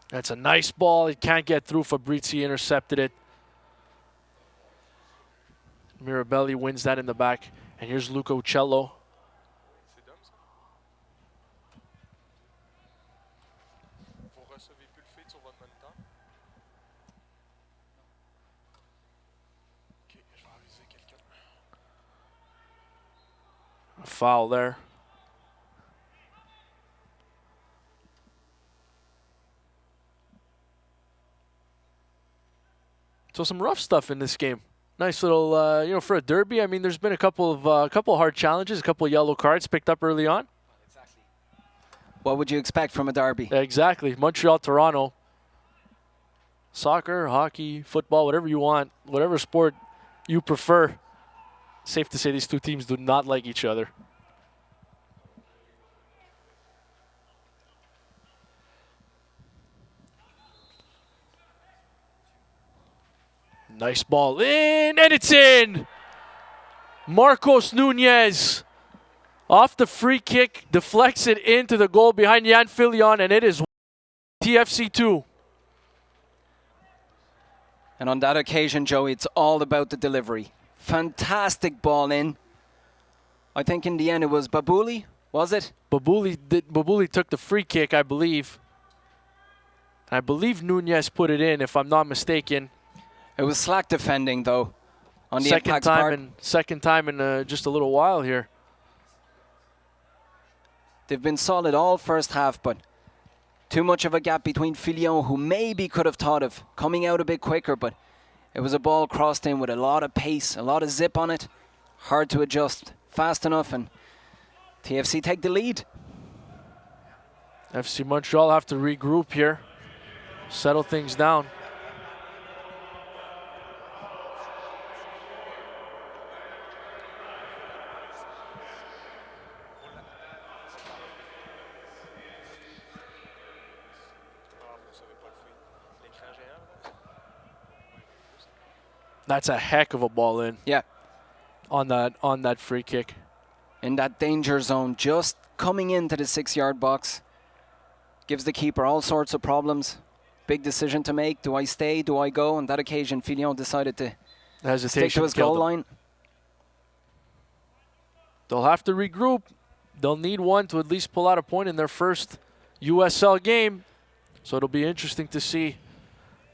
That's a nice ball. It can't get through. Fabrizi intercepted it. Mirabelli wins that in the back. And here's Luca Uccello. C'est d'homme, ça. Vous recevez plus le feed sur votre moniteur. Ok, je vais aviser quelqu'un. A foul there. So some rough stuff in this game. Nice little, you know, for a derby. I mean, there's been a couple of hard challenges, a couple of yellow cards picked up early on. Exactly. What would you expect from a derby? Exactly. Montreal, Toronto. Soccer, hockey, football, whatever you want, whatever sport you prefer. Safe to say these two teams do not like each other. Nice ball in, and it's in! Marcos Nunez off the free kick, deflects it into the goal behind Jan Filion, and it is TFC 2. And on that occasion, Joey, it's all about the delivery. Fantastic ball in. I think in the end it was Babouli, was it? Babouli took the free kick, I believe. I believe Nunez put it in, if I'm not mistaken. It was slack defending, though, on the Impact's part. Second time in just a little while here. They've been solid all first half, but too much of a gap between Filion, who maybe could have thought of coming out a bit quicker, but it was a ball crossed in with a lot of pace, a lot of zip on it. Hard to adjust fast enough, and TFC take the lead. FC Montreal have to regroup here, settle things down. That's a heck of a ball in. Yeah. On that free kick. In that danger zone, just coming into the 6-yard box. Gives the keeper all sorts of problems. Big decision to make. Do I stay? Do I go? On that occasion, Filion decided to stick to his goal line. They'll have to regroup. They'll need one to at least pull out a point in their first USL game. So it'll be interesting to see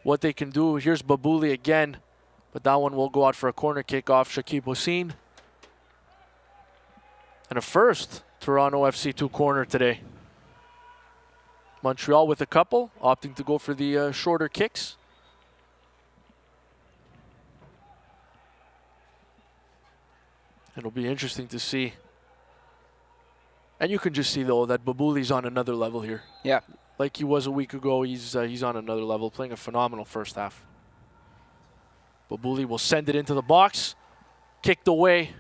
what they can do. Here's Babouli again. But that one will go out for a corner kick off Shakib Hossein. And a first Toronto FC 2 corner today. Montreal with a couple, opting to go for the shorter kicks. It'll be interesting to see. And you can just see, though, that Babouli's on another level here. Yeah. Like he was a week ago, he's on another level, playing a phenomenal first half. Babouli will send it into the box, kicked away,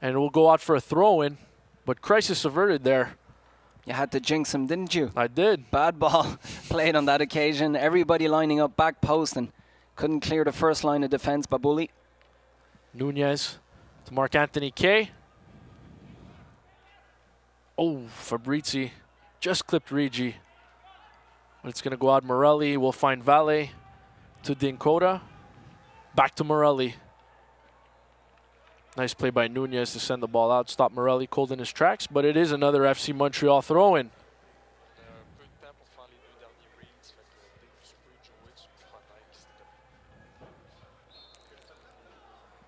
and it will go out for a throw-in. But crisis averted there. You had to jinx him, didn't you? I did. Bad ball played on that occasion. Everybody lining up back post and couldn't clear the first line of defense. Babouli. Nunez to Marc-Anthony Kay. Oh, Fabrizi just clipped Rigi. But it's going to go out Morelli. We'll find Valle to Dinkota. Back to Morelli. Nice play by Nunez to send the ball out. Stop Morelli cold in his tracks, but it is another FC Montreal throw-in.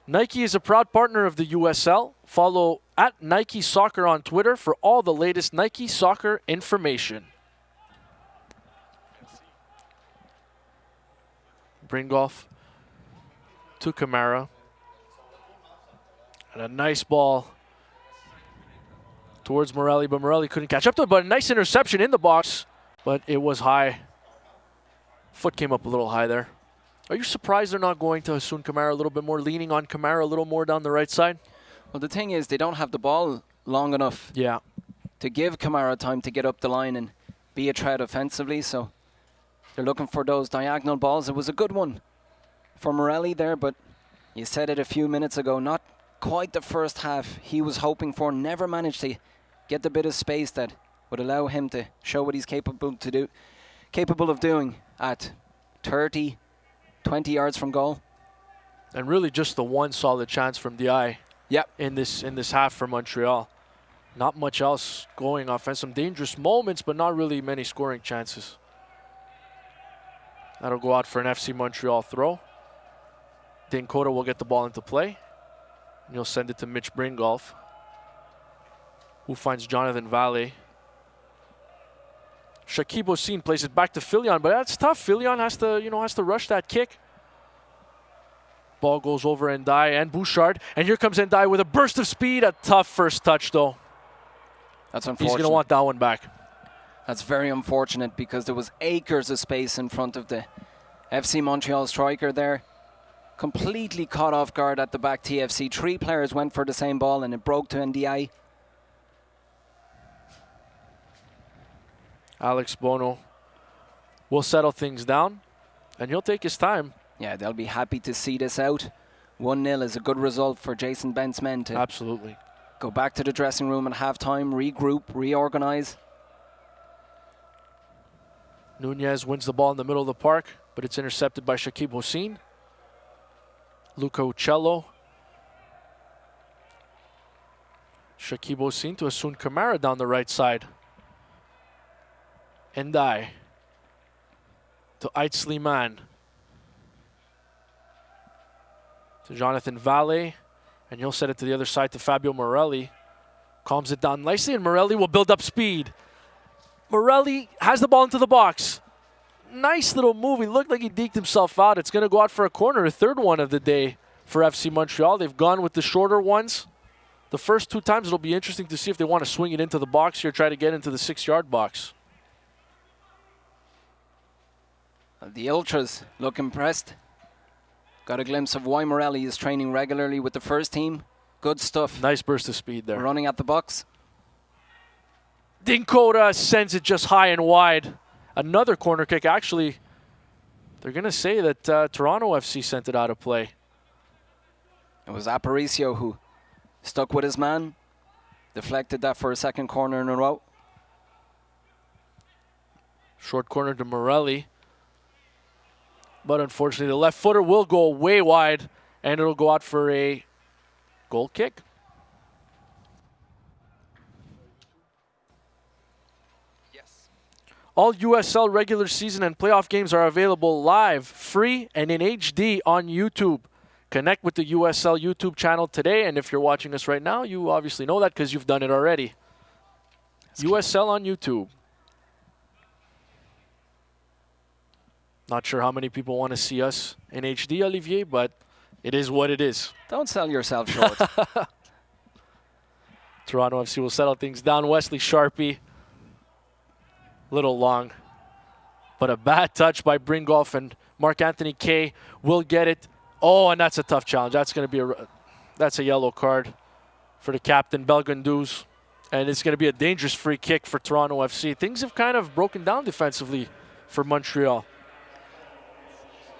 Nike is a proud partner of the USL. Follow at Nike Soccer on Twitter for all the latest Nike Soccer information. Bringolf to Kamara. And a nice ball towards Morelli, but Morelli couldn't catch up to it. But a nice interception in the box, but it was high. Foot came up a little high there. Are you surprised they're not going to Hassoun Kamara a little bit more, leaning on Kamara a little more down the right side? Well, the thing is, they don't have the ball long enough to give Kamara time to get up the line and be a threat offensively. So they're looking for those diagonal balls. It was a good one for Morelli there, but you said it a few minutes ago, not quite the first half he was hoping for. Never managed to get the bit of space that would allow him to show what he's capable of doing at 30, 20 yards from goal. And really just the one solid chance from DI in this half for Montreal. Not much else going offense. Some dangerous moments, but not really many scoring chances. That'll go out for an FC Montreal throw. Dinkota will get the ball into play. And he'll send it to Mitch Bringolf, who finds Jonathan Valle. Shakib Hossein plays it back to Filion, but that's tough. Filion has to rush that kick. Ball goes over Ndai and Bouchard. And here comes Ndai with a burst of speed. A tough first touch, though. That's unfortunate. He's going to want that one back. That's very unfortunate because there was acres of space in front of the FC Montreal striker there. Completely caught off guard at the back TFC. 3 players went for the same ball and it broke to Ndai. Alex Bono will settle things down, and he'll take his time. Yeah, they'll be happy to see this out. 1-0 is a good result for Jason Bent's men to Absolutely go back to the dressing room at halftime, regroup, reorganize. Nunez wins the ball in the middle of the park, but it's intercepted by Shakib Hossein. Luca Uccello. Shakib Hossein to Asun Kamara down the right side. Ndai to Ait Sliman. To Jonathan Valle. And he'll set it to the other side to Fabio Morelli. Calms it down nicely, and Morelli will build up speed. Morelli has the ball into the box. Nice little move. He looked like he deked himself out. It's going to go out for a corner, a third one of the day for FC Montreal. They've gone with the shorter ones. The first 2 times, it'll be interesting to see if they want to swing it into the box here, try to get into the 6-yard box. The Ultras look impressed. Got a glimpse of why Morelli is training regularly with the first team. Good stuff. Nice burst of speed there. Running at the box. Dinkota sends it just high and wide. Another corner kick. Actually, they're going to say that Toronto FC sent it out of play. It was Aparicio who stuck with his man. Deflected that for a second corner in a row. Short corner to Morelli. But unfortunately, the left footer will go way wide, and it'll go out for a goal kick. Yes. All USL regular season and playoff games are available live, free, and in HD on YouTube. Connect with the USL YouTube channel today, and if you're watching us right now, you obviously know that because you've done it already. USL on YouTube. Not sure how many people want to see us in HD, Olivier, but it is what it is. Don't sell yourself short. Toronto FC will settle things down. Wesley Sharpie, little long, but a bad touch by Bringolf, and Mark Anthony Kay will get it. Oh, and that's a tough challenge. That's going to be that's a yellow card for the captain, Belganduz, and it's going to be a dangerous free kick for Toronto FC. Things have kind of broken down defensively for Montreal.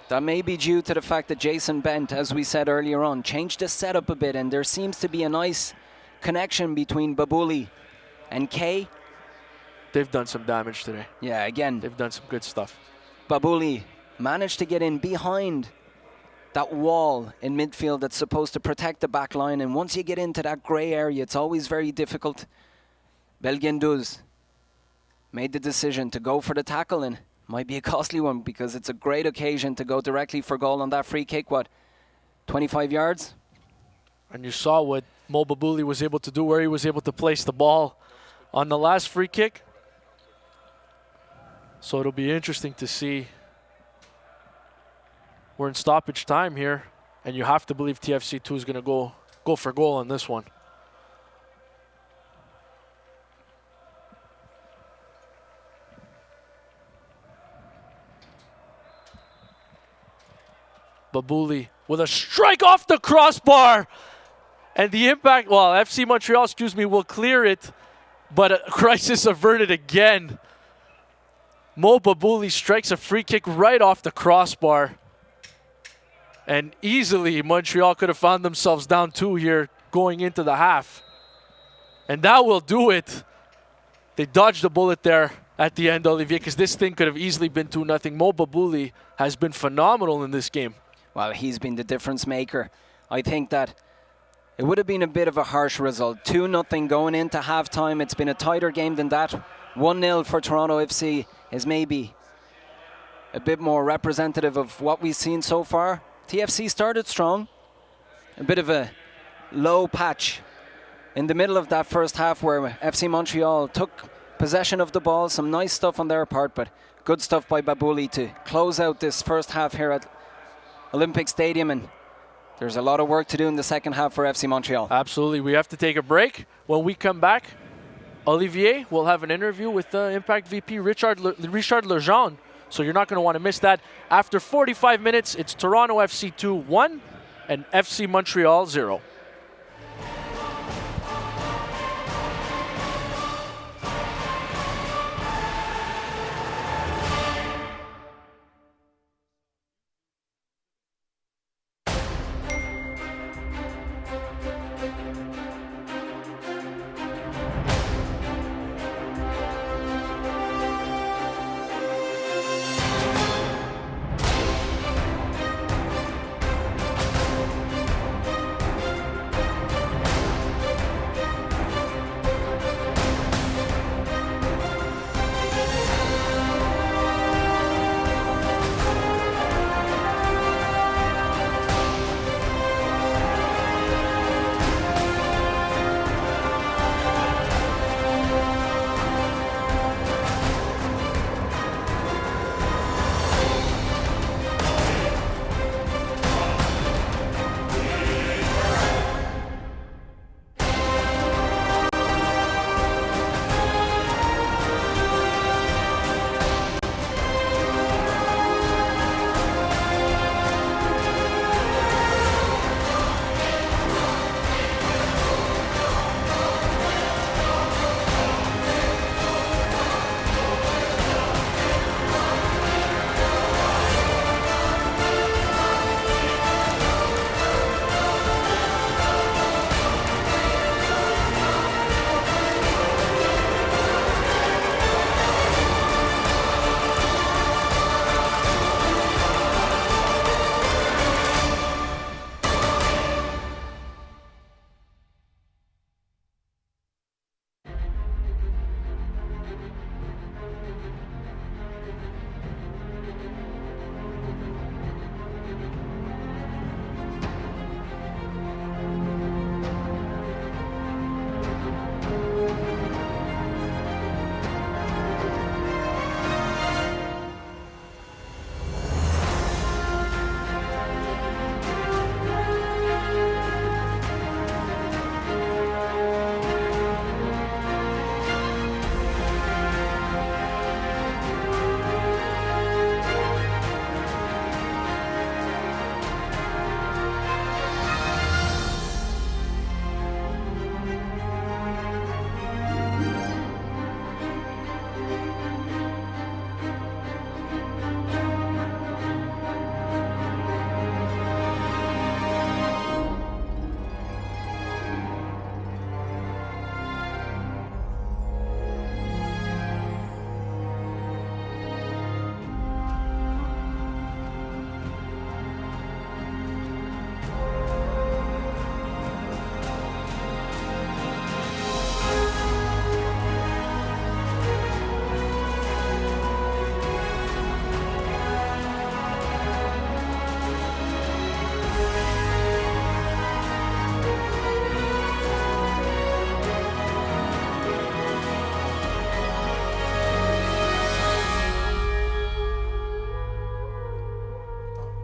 That may be due to the fact that Jason Bent, as we said earlier on, changed the setup a bit, and there seems to be a nice connection between Babuli and Kay. They've done some damage today. Yeah, again, They've done some good stuff. Babuli managed to get in behind that wall in midfield that's supposed to protect the back line, and once you get into that grey area, it's always very difficult. Belganduz made the decision to go for the tackle, and might be a costly one because it's a great occasion to go directly for goal on that free kick. What, 25 yards? And you saw what Mo Babuli was able to do, where he was able to place the ball on the last free kick. So it'll be interesting to see. We're in stoppage time here, and you have to believe TFC2 is going to go for goal on this one. Babuli with a strike off the crossbar. And the impact, well, FC Montreal, will clear it, but a crisis averted again. Mo Babuli strikes a free kick right off the crossbar. And easily, Montreal could have found themselves down 2 here going into the half. And that will do it. They dodged a bullet there at the end, Olivier, because this thing could have easily been 2-0. Mo Babuli has been phenomenal in this game. Well, he's been the difference maker. I think that it would have been a bit of a harsh result. 2-0 going into halftime. It's been a tighter game than that. 1-0 for Toronto FC is maybe a bit more representative of what we've seen so far. TFC started strong. A bit of a low patch in the middle of that first half where FC Montreal took possession of the ball. Some nice stuff on their part, but good stuff by Babuli to close out this first half here at Olympic Stadium and There's a lot of work to do in the second half for FC Montreal. Absolutely. We have to take a break. When we come back, Olivier will have an interview with Impact VP Richard Legendre. So you're not going to want to miss that. After 45 minutes, it's Toronto FC 2-1 and FC Montreal 0.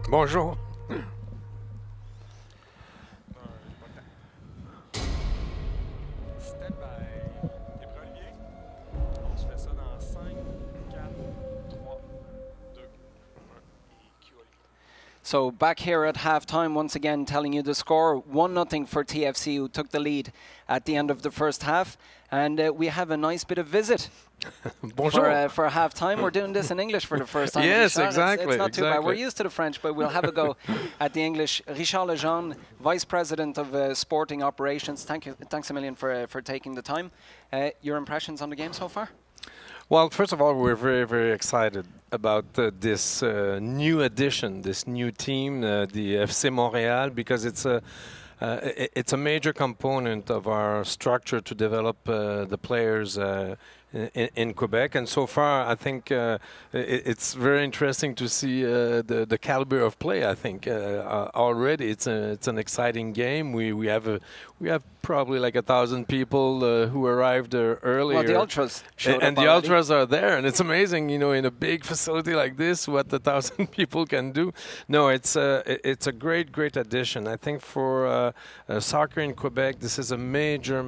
Bonjour. Stade, t'es prêt, Olivier? On se fait ça dans 5, 4, 3, 2, 1. Et cue Olivier. So back here at halftime, once again telling you the score, 1-0 for TFC, who took the lead at the end of the first half. And we have a nice bit of visit. Bonjour. For halftime. We're doing this in English for the first time. Yes, Richard. exactly. It's not too bad. Exactly. We're used to the French, but we'll have a go at the English. Richard Legendre, Vice President of Sporting Operations. Thanks a million for taking the time. Your impressions on the game so far? Well, first of all, we're very, very excited about this new addition, this new team, the FC Montréal, because it's a major component of our structure to develop the players in Quebec. And so far, I think it's very interesting to see the caliber of play. I think already it's an exciting game. We have probably like 1,000 people who arrived earlier. Well, the ultras showed and up the already. ultras are there, and it's amazing, in a big facility like this, what 1,000 people can do. No, it's a great addition. I think for soccer in Quebec, this is a major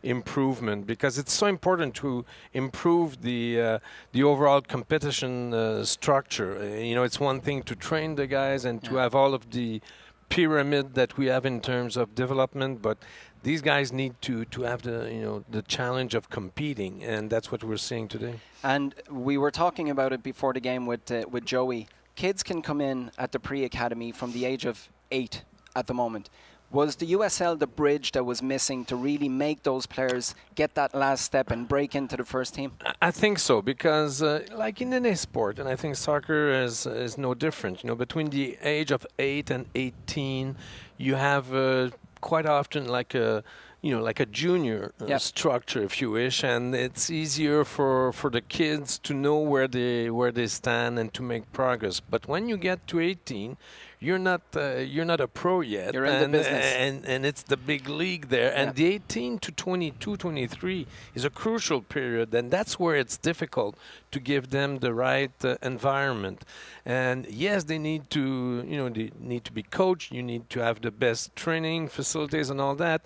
improvement, because it's so important to improve the overall competition structure. It's one thing to train the guys and to have all of the pyramid that we have in terms of development, but these guys need to have the challenge of competing, and that's what we're seeing today. And we were talking about it before the game with Joey. Kids can come in at the pre-academy from the age of 8 at the moment. Was the USL the bridge that was missing to really make those players get that last step and break into the first team? I think so, because like in any sport, and I think soccer is no different. Between the age of 8 and 18, you have quite often like a junior structure, if you wish, and it's easier for the kids to know where they stand and to make progress. But when you get to 18, you're not a pro yet. You're in the business. And it's the big league there. And the 18 to 22, 23 is a crucial period, and that's where it's difficult to give them the right environment. And yes, they need to be coached. You need to have the best training facilities and all that.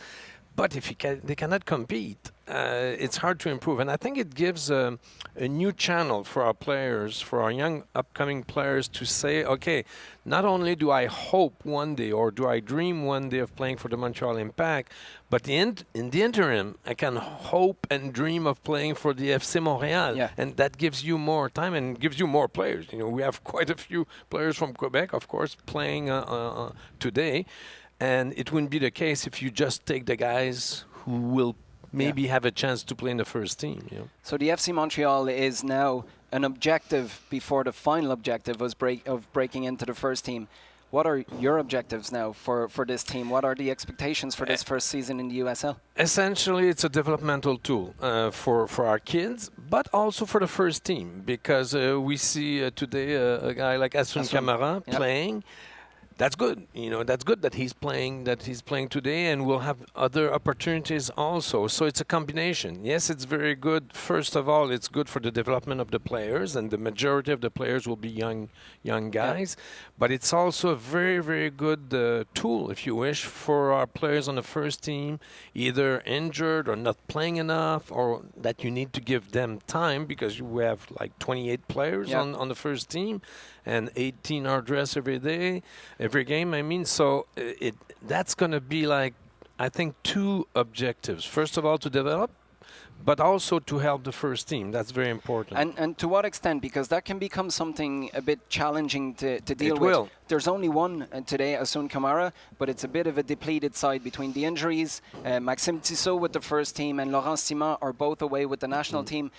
But if they cannot compete, it's hard to improve. And I think it gives a new channel for our players, for our young upcoming players, to say, okay, not only do I hope one day or do I dream one day of playing for the Montreal Impact, but in the interim, I can hope and dream of playing for the FC Montréal. Yeah. And that gives you more time and gives you more players. We have quite a few players from Quebec, of course, playing today. And it wouldn't be the case if you just take the guys who will maybe have a chance to play in the first team. So the FC Montreal is now an objective before the final objective of breaking into the first team. What are your objectives now for this team? What are the expectations for this first season in the USL? Essentially, it's a developmental tool for our kids, but also for the first team, because we see today a guy like Asun Camara playing. That's good. That's good that he's playing today, and we'll have other opportunities also. So it's a combination. Yes, it's very good. First of all, it's good for the development of the players, and the majority of the players will be young guys. But it's also a very, very good tool, if you wish, for our players on the first team, either injured or not playing enough, or that you need to give them time, because we have like 28 players on the first team, and 18 are dressed every game. I mean, so that's going to be like, I think, two objectives. First of all, to develop, but also to help the first team. That's very important. And to what extent? Because that can become something a bit challenging to deal with. Will. There's only one today, Asun Camara, but it's a bit of a depleted side between the injuries. Maxime Tissot with the first team and Laurent Simon are both away with the national team.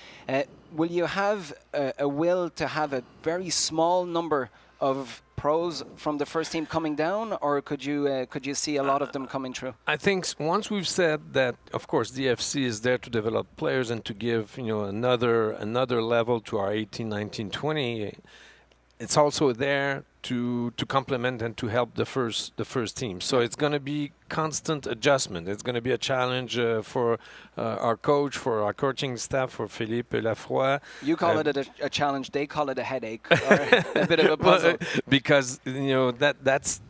Will you have a will to have a very small number of pros from the first team coming down, or could you see a lot of them coming through? I think once we've said that, of course, the FC is there to develop players and to give another level to our 18, 19, 20. It's also there to complement and to help the first team. So it's going to be constant adjustment. It's going to be a challenge for our coach, for our coaching staff, for Philippe Lafroy. You call it a challenge. They call it a headache, or a bit of a puzzle. Because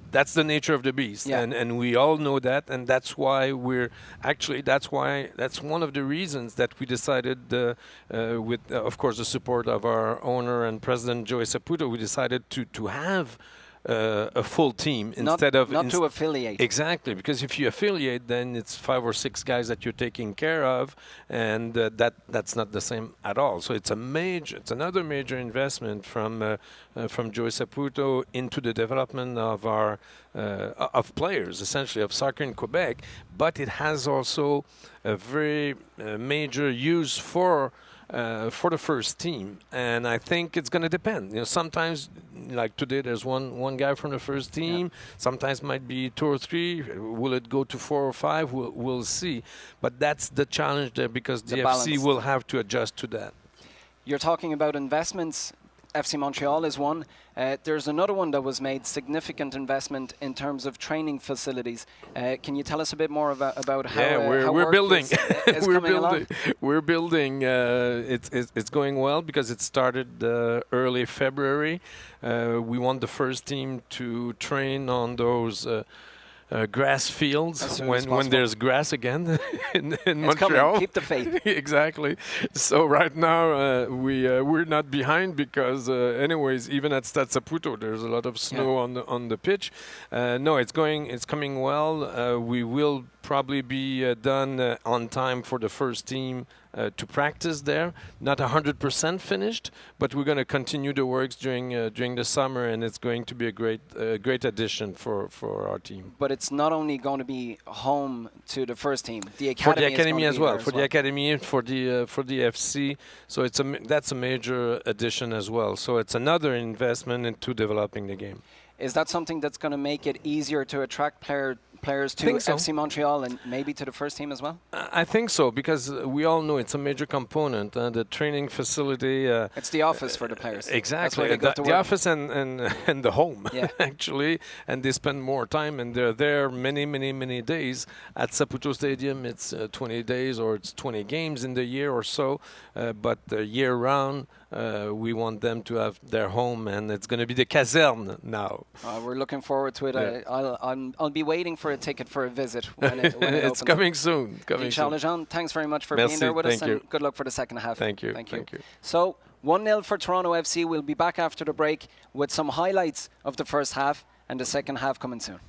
that's the nature of the beast, and we all know that, and that's why that's one of the reasons that we decided, with of course the support of our owner and president Joey Saputo, we decided to have a full team instead of not to affiliate. Exactly, because if you affiliate, then it's 5 or 6 guys that you're taking care of, and that's not the same at all. So it's another major investment from Joey Saputo into the development of our of players, essentially of soccer in Quebec. But it has also a very major use for for the first team, and I think it's going to depend. Sometimes, like today, there's one guy from the first team. Sometimes might be 2 or 3. Will it go to 4 or 5? We'll see. But that's the challenge there, because the FC will have to adjust to that. You're talking about investments. FC Montreal is one. There's another one that was made, significant investment in terms of training facilities. Can you tell us a bit more about how, how we're work building. is coming along? We're building. It's going well because it started early February. We want the first team to train on those grass fields when there's grass again in Montreal. Coming. Keep the faith. Exactly. So right now we're not behind because anyways, even at Stade Saputo there's a lot of snow on the pitch. No, it's coming well. We will probably be done on time for the first team to practice there. Not 100% finished, but we're going to continue the works during the summer, and it's going to be a great addition for our team. But it's not only going to be home to the first team. The academy, for the academy as well. The academy and for the FC. So that's a major addition as well. So it's another investment into developing the game. Is that something that's going to make it easier to attract players to FC Montreal and maybe to the first team as well? I think so, because we all know it's a major component. The training facility. It's the office for the players. Exactly. The office and the home, actually. And they spend more time, and they're there many days. At Saputo Stadium, it's 20 days or it's 20 games in the year or so. But year-round, we want them to have their home, and it's going to be the caserne now. We're looking forward to it. Yeah. I'll be waiting for a ticket for a visit when it opens. It's coming soon. Charles Lejean, thanks very much for being there with us, and good luck for the second half. Thank you. Thank you. So 1-0 for Toronto FC. We'll be back after the break with some highlights of the first half and the second half coming soon.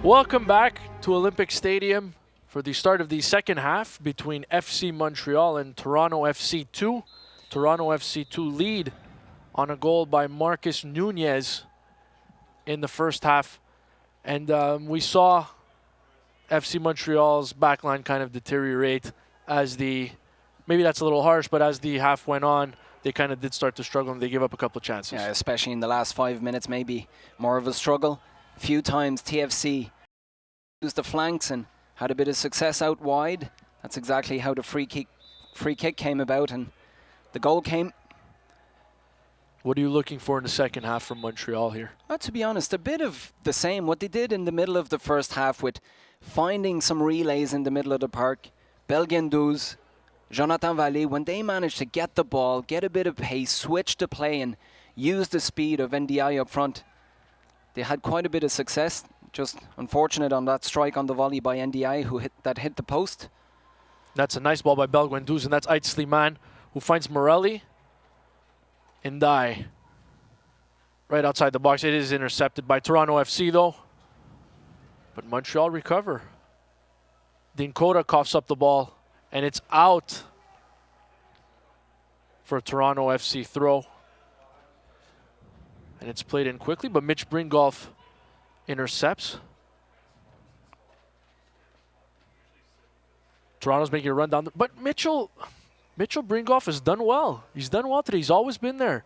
Welcome back to Olympic Stadium for the start of the second half between FC Montreal and Toronto FC 2. Toronto FC 2 lead on a goal by Marcus Nunez in the first half. And we saw FC Montreal's backline kind of deteriorate as maybe that's a little harsh, but as the half went on, they kind of did start to struggle and they gave up a couple of chances. Yeah, especially in the last 5 minutes, maybe more of a struggle. A few times TFC used the flanks and had a bit of success out wide. That's exactly how the free kick came about, and the goal came. What are you looking for in the second half from Montreal here? To be honest, a bit of the same. What they did in the middle of the first half with finding some relays in the middle of the park. Belgian Douze, Jonathan Vallée, when they managed to get the ball, get a bit of pace, switch the play and use the speed of NDI up front, they had quite a bit of success. Just unfortunate on that strike on the volley by NDI who hit the post. That's a nice ball by Belgian Douze, and that's Ait Slimane who finds Morelli. Ndai right outside the box. It is intercepted by Toronto FC though. But Montreal recover. Dinkota coughs up the ball, and it's out for a Toronto FC throw. And it's played in quickly, but Mitch Bringolf intercepts. Toronto's making a run down, but Mitchell Bringolf has done well. He's done well today. He's always been there.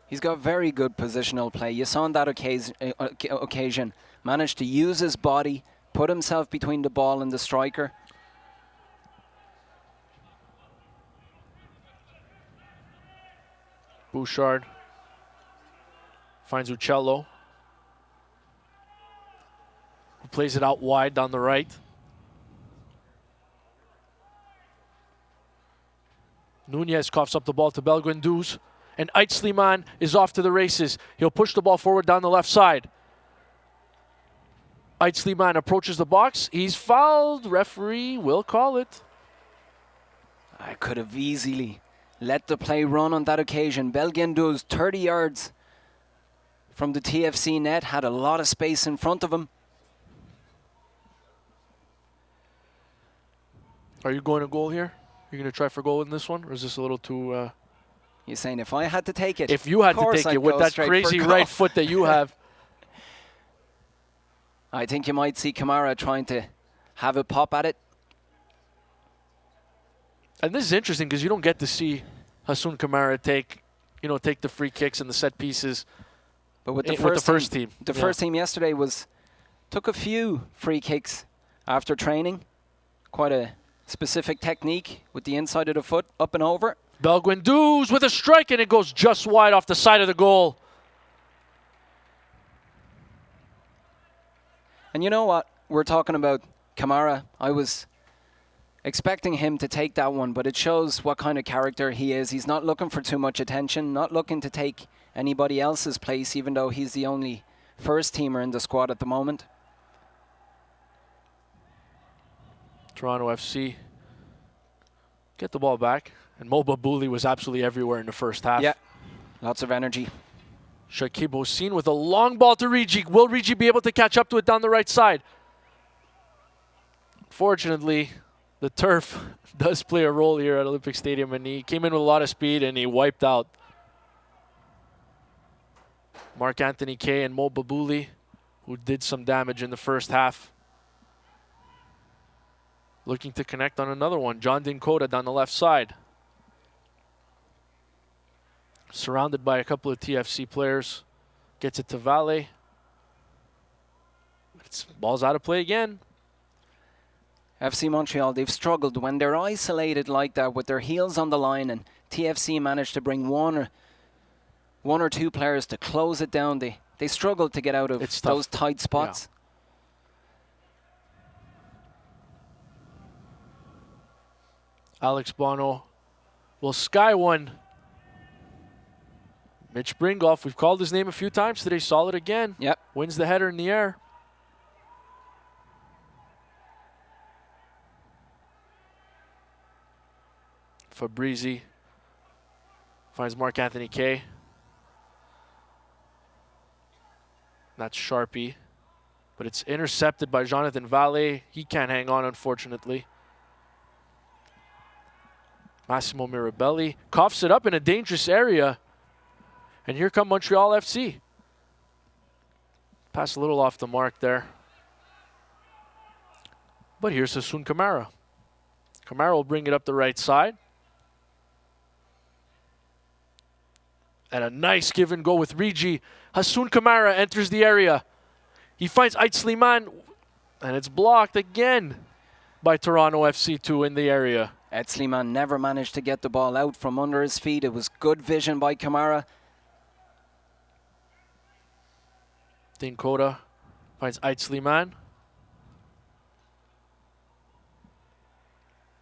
He's got very good positional play. You saw on that occasion, managed to use his body, put himself between the ball and the striker. Bouchard finds Uccello, who plays it out wide down the right. Nunez coughs up the ball to Belgian Douze, and Ait Slimane is off to the races. He'll push the ball forward down the left side. Ait Slimane approaches the box. He's fouled. Referee will call it. I could have easily let the play run on that occasion. Belgian Douze, 30 yards from the TFC net, had a lot of space in front of him. Are you going to goal here? You're going to try for goal in this one, or is this a little too... You're saying if I had to take it? If you had to take it with that crazy right foot that you have. I think you might see Kamara trying to have a pop at it. And this is interesting because you don't get to see Hassoun Kamara take the free kicks and the set pieces. But with the first team. The first team yesterday took a few free kicks after training. Quite a specific technique with the inside of the foot, up and over. Belgian Douze with a strike, and it goes just wide off the side of the goal. And you know what? We're talking about Kamara. I was expecting him to take that one, but it shows what kind of character he is. He's not looking for too much attention, not looking to take anybody else's place, even though he's the only first-teamer in the squad at the moment. Toronto FC get the ball back. And Mo Babouli was absolutely everywhere in the first half. Yeah, lots of energy. Shakib Hossein with a long ball to Rigi. Will Rigi be able to catch up to it down the right side? Fortunately, the turf does play a role here at Olympic Stadium, and he came in with a lot of speed and he wiped out Marc-Anthony Kaye and Mo Babouli, who did some damage in the first half. Looking to connect on another one. John Dinkota down the left side. Surrounded by a couple of TFC players. Gets it to Vallée. Ball's out of play again. FC Montreal, they've struggled when they're isolated like that with their heels on the line, and TFC managed to bring one or two players to close it down. They struggled to get out of those tight spots. Yeah. Alex Bono will sky one. Mitch Bringolf, we've called his name a few times today. Solid again. Yep. Wins the header in the air. Fabrizi finds Marc-Anthony Kaye. That's Sharpie. But it's intercepted by Jonathan Valle. He can't hang on, unfortunately. Massimo Mirabelli coughs it up in a dangerous area. And here come Montreal FC. Pass a little off the mark there. But here's Hassoun Kamara. Kamara will bring it up the right side. And a nice give and go with Rigi. Hassoun Kamara enters the area. He finds Ait Sliman, and it's blocked again by Toronto FC2 in the area. Ait Sliman never managed to get the ball out from under his feet. It was good vision by Kamara. Dinkota finds Ait Sliman.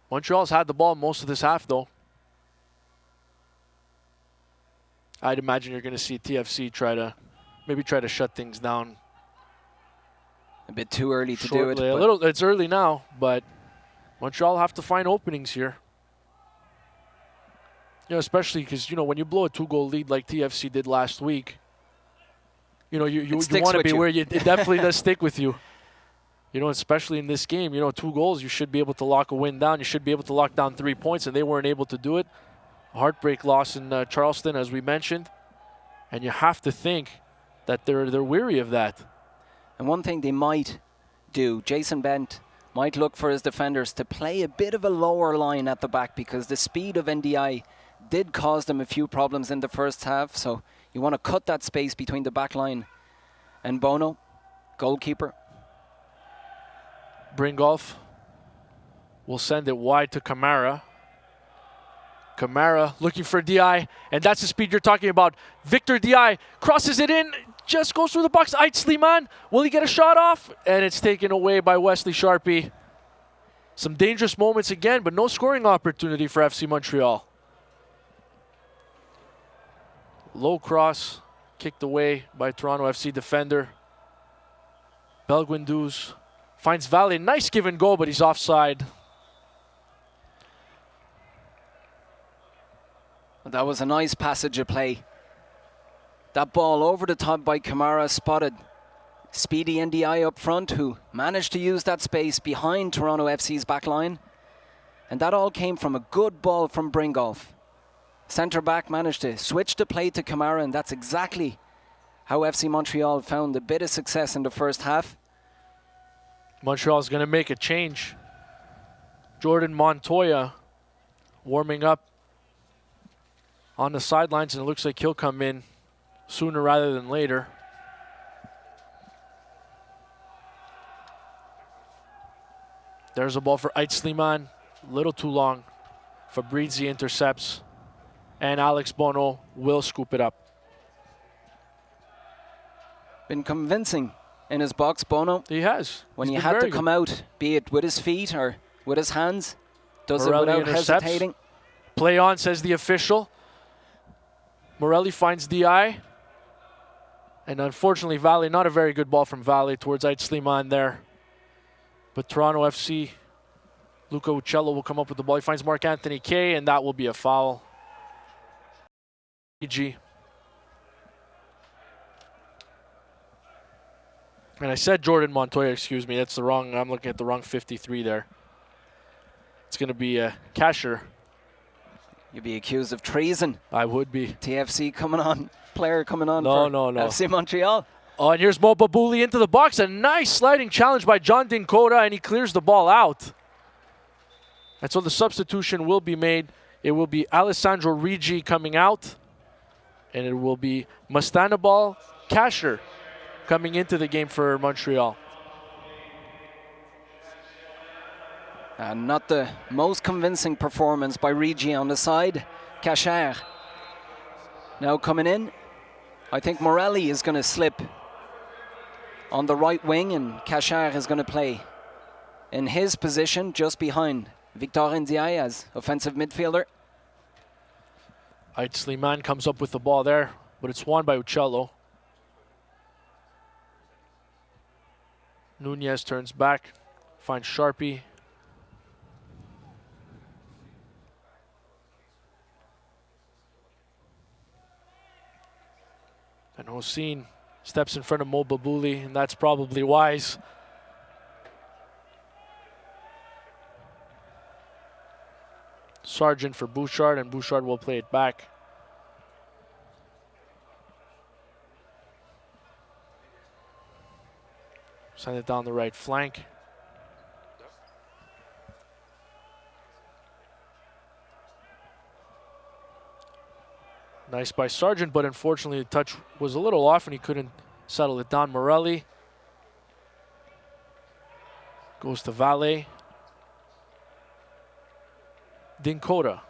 Montreal's had the ball most of this half, though. I'd imagine you're going to see TFC try to shut things down. A bit too early to Shortly. do it. A little. It's early now, but Montreal have to find openings here. You know, especially because, you know, when you blow a 2-goal lead like TFC did last week, you know, you want to be where it definitely does stick with you. You know, especially in this game, you know, 2 goals, you should be able to lock a win down. You should be able to lock down 3 points, and they weren't able to do it. A heartbreak loss in Charleston, as we mentioned. And you have to think that they're weary of that. And one thing they might do, Jason Bent might look for his defenders to play a bit of a lower line at the back, because the speed of NDI did cause them a few problems in the first half. So you want to cut that space between the back line and Bono, goalkeeper. Bringolf will send it wide to Kamara. Kamara looking for Di, and that's the speed you're talking about. Victor Di crosses it in, just goes through the box. Ait Sliman, will he get a shot off? And it's taken away by Wesley Sharpie. Some dangerous moments again, but no scoring opportunity for FC Montreal. Low cross, kicked away by Toronto FC defender. Belguinduz finds Valle, nice give and go, but he's offside. That was a nice passage of play. That ball over the top by Kamara, spotted speedy NDI up front, who managed to use that space behind Toronto FC's back line. And that all came from a good ball from Bringolf. Centre back managed to switch the play to Kamara, and that's exactly how FC Montreal found a bit of success in the first half. Montreal's going to make a change. Jordan Montoya warming up on the sidelines, and it looks like he'll come in sooner rather than later. There's a ball for Ait Sliman. A little too long. Fabrizi intercepts, and Alex Bono will scoop it up. Been convincing in his box, Bono. He has. When He's he been had to very come good. out, be it with his feet or with his hands, does Morelli it without intercepts. hesitating. Play on, says the official. Morelli finds Di. And unfortunately, Valle, not a very good ball from Valle towards Ait Sliman there. But Toronto FC, Luca Uccello will come up with the ball. He finds Mark Anthony Kay, and that will be a foul. EG. And I said Jordan Montoya, excuse me. That's the wrong, I'm looking at the wrong 53 there. It's going to be a Casher. You'd be accused of treason. I would be. TFC coming on, player coming on No, for no, no. FC Montreal. Oh, and here's Mo Babouli into the box. A nice sliding challenge by John Dinkota, and he clears the ball out. And so the substitution will be made. It will be Alessandro Rigi coming out, and it will be Mustanabal Casher coming into the game for Montreal. And not the most convincing performance by Rigi on the side. Cacher now coming in. I think Morelli is going to slip on the right wing, and Cacher is going to play in his position just behind Victor Ndiaye as offensive midfielder. Ait Sliman comes up with the ball there, but it's won by Uccello. Nunez turns back, finds Sharpie. And Hossein Steps in front of Mo Babouli, and that's probably wise. Sargent for Bouchard, and Bouchard will play it back. Send it down the right flank. Nice by Sargent, but unfortunately the touch was a little off and he couldn't settle it down. Morelli goes to Valle. Dinkota.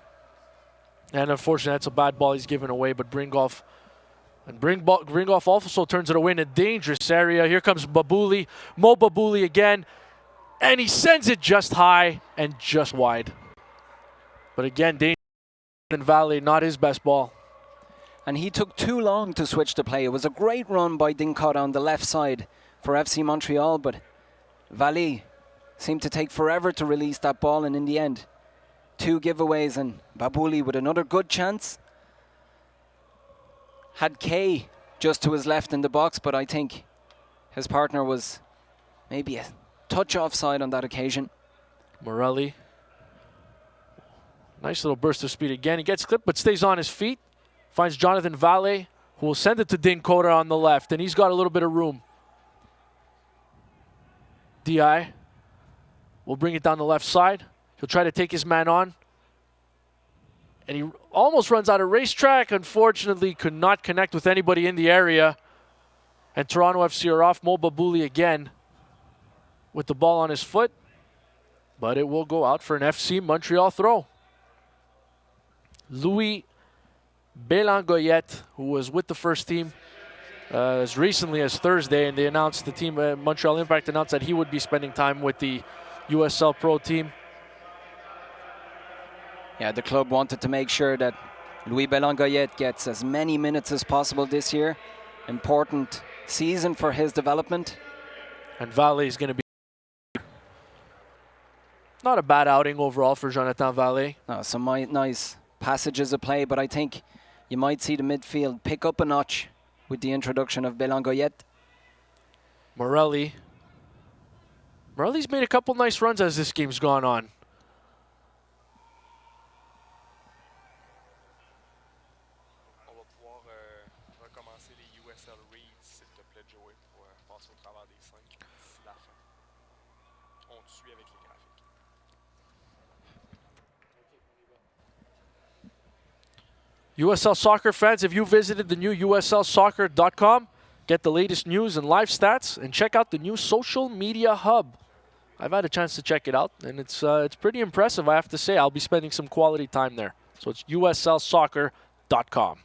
And unfortunately that's a bad ball he's given away, but Bringoff also turns it away in a dangerous area. Here comes Babouli, Mo Babouli again, and he sends it just high and just wide. But again, danger in Valle, not his best ball. And he took too long to switch the play. It was a great run by Dinkota on the left side for FC Montreal, but Valle seemed to take forever to release that ball, and in the end, 2 giveaways, and Babouli with another good chance. Had Kay just to his left in the box, but I think his partner was maybe a touch offside on that occasion. Morelli. Nice little burst of speed again. He gets clipped but stays on his feet. Finds Jonathan Valle, who will send it to Dinkota on the left, and he's got a little bit of room. DI will bring it down the left side. He'll try to take his man on. And he almost runs out of racetrack. Unfortunately, could not connect with anybody in the area. And Toronto FC are off. Mo Babouli again with the ball on his foot. But it will go out for an FC Montreal throw. Louis Belangoyette, who was with the first team as recently as Thursday, and they announced, the team, Montreal Impact announced that he would be spending time with the USL Pro team. Yeah, the club wanted to make sure that Louis Belangoyette gets as many minutes as possible this year. Important season for his development. And Valle is going to be not a bad outing overall for Jonathan Valle. No, some nice passages of play, but I think you might see the midfield pick up a notch with the introduction of Belangoyette. Morelli's made a couple nice runs as this game's gone on. On va pouvoir recommencer les USL reads, s'il te plaît, Joey, pour passer au travers des 5 d'ici la fin. On te suit avec les graphiques. USL Soccer fans, have you visited the new USLsoccer.com? Get the latest news and live stats, and check out the new social media hub. I've had a chance to check it out, and it's pretty impressive, I have to say. I'll be spending some quality time there. So it's USLsoccer.com.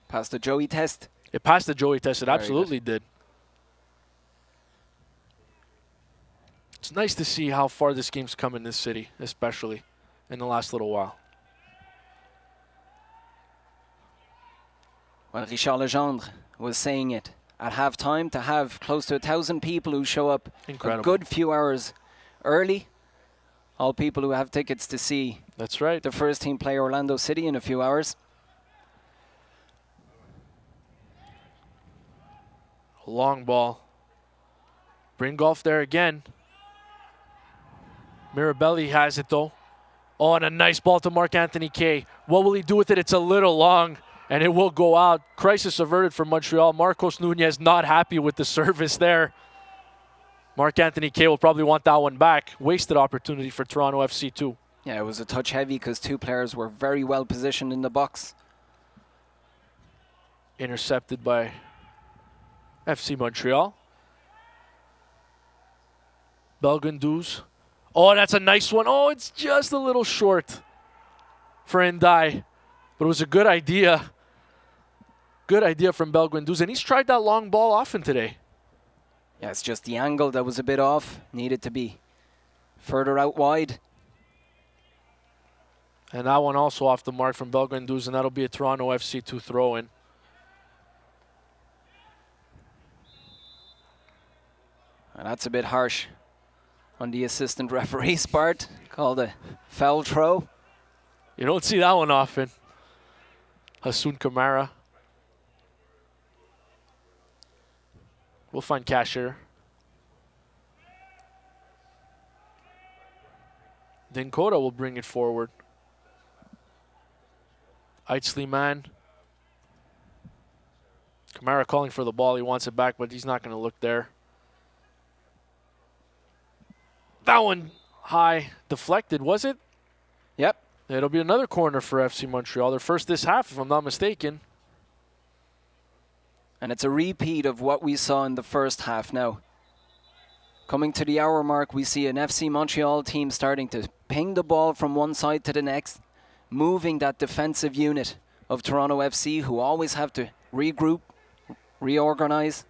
Passed the Joey test. It passed the Joey test. It absolutely did. It's nice to see how far this game's come in this city, especially in the last little while. Well, Richard Legendre was saying it at halftime, to have close to 1,000 people who show up a good few hours early. All people who have tickets to see That's right. the first team play Orlando City in a few hours. Long ball. Bringoff there again. Mirabelli has it though. Oh, and a nice ball to Marc-Anthony Kay. What will he do with it? It's a little long, and it will go out. Crisis averted for Montreal. Marcos Nunez not happy with the service there. Marc-Anthony Kay will probably want that one back. Wasted opportunity for Toronto FC too. Yeah, it was a touch heavy because 2 players were very well positioned in the box. Intercepted by FC Montreal. Belgundouz. Oh, that's a nice one. Oh, it's just a little short for Ndai. But it was a good idea. Good idea from Belgundouz. And he's tried that long ball often today. Yeah, it's just the angle that was a bit off. Needed to be further out wide. And that one also off the mark from Belgundouz, and that'll be a Toronto FC 2 throw-in. And that's a bit harsh on the assistant referee's part. Called a foul throw. You don't see that one often. Hassoun Kamara. We'll find Cashier. Then Coda will bring it forward. Eitsley man. Kamara calling for the ball. He wants it back, but he's not going to look there. That one high. Deflected, was it? Yep. It'll be another corner for FC Montreal. Their first this half, if I'm not mistaken. And it's a repeat of what we saw in the first half now. Coming to the hour mark, we see an FC Montreal team starting to ping the ball from one side to the next, moving that defensive unit of Toronto FC, who always have to regroup, reorganize.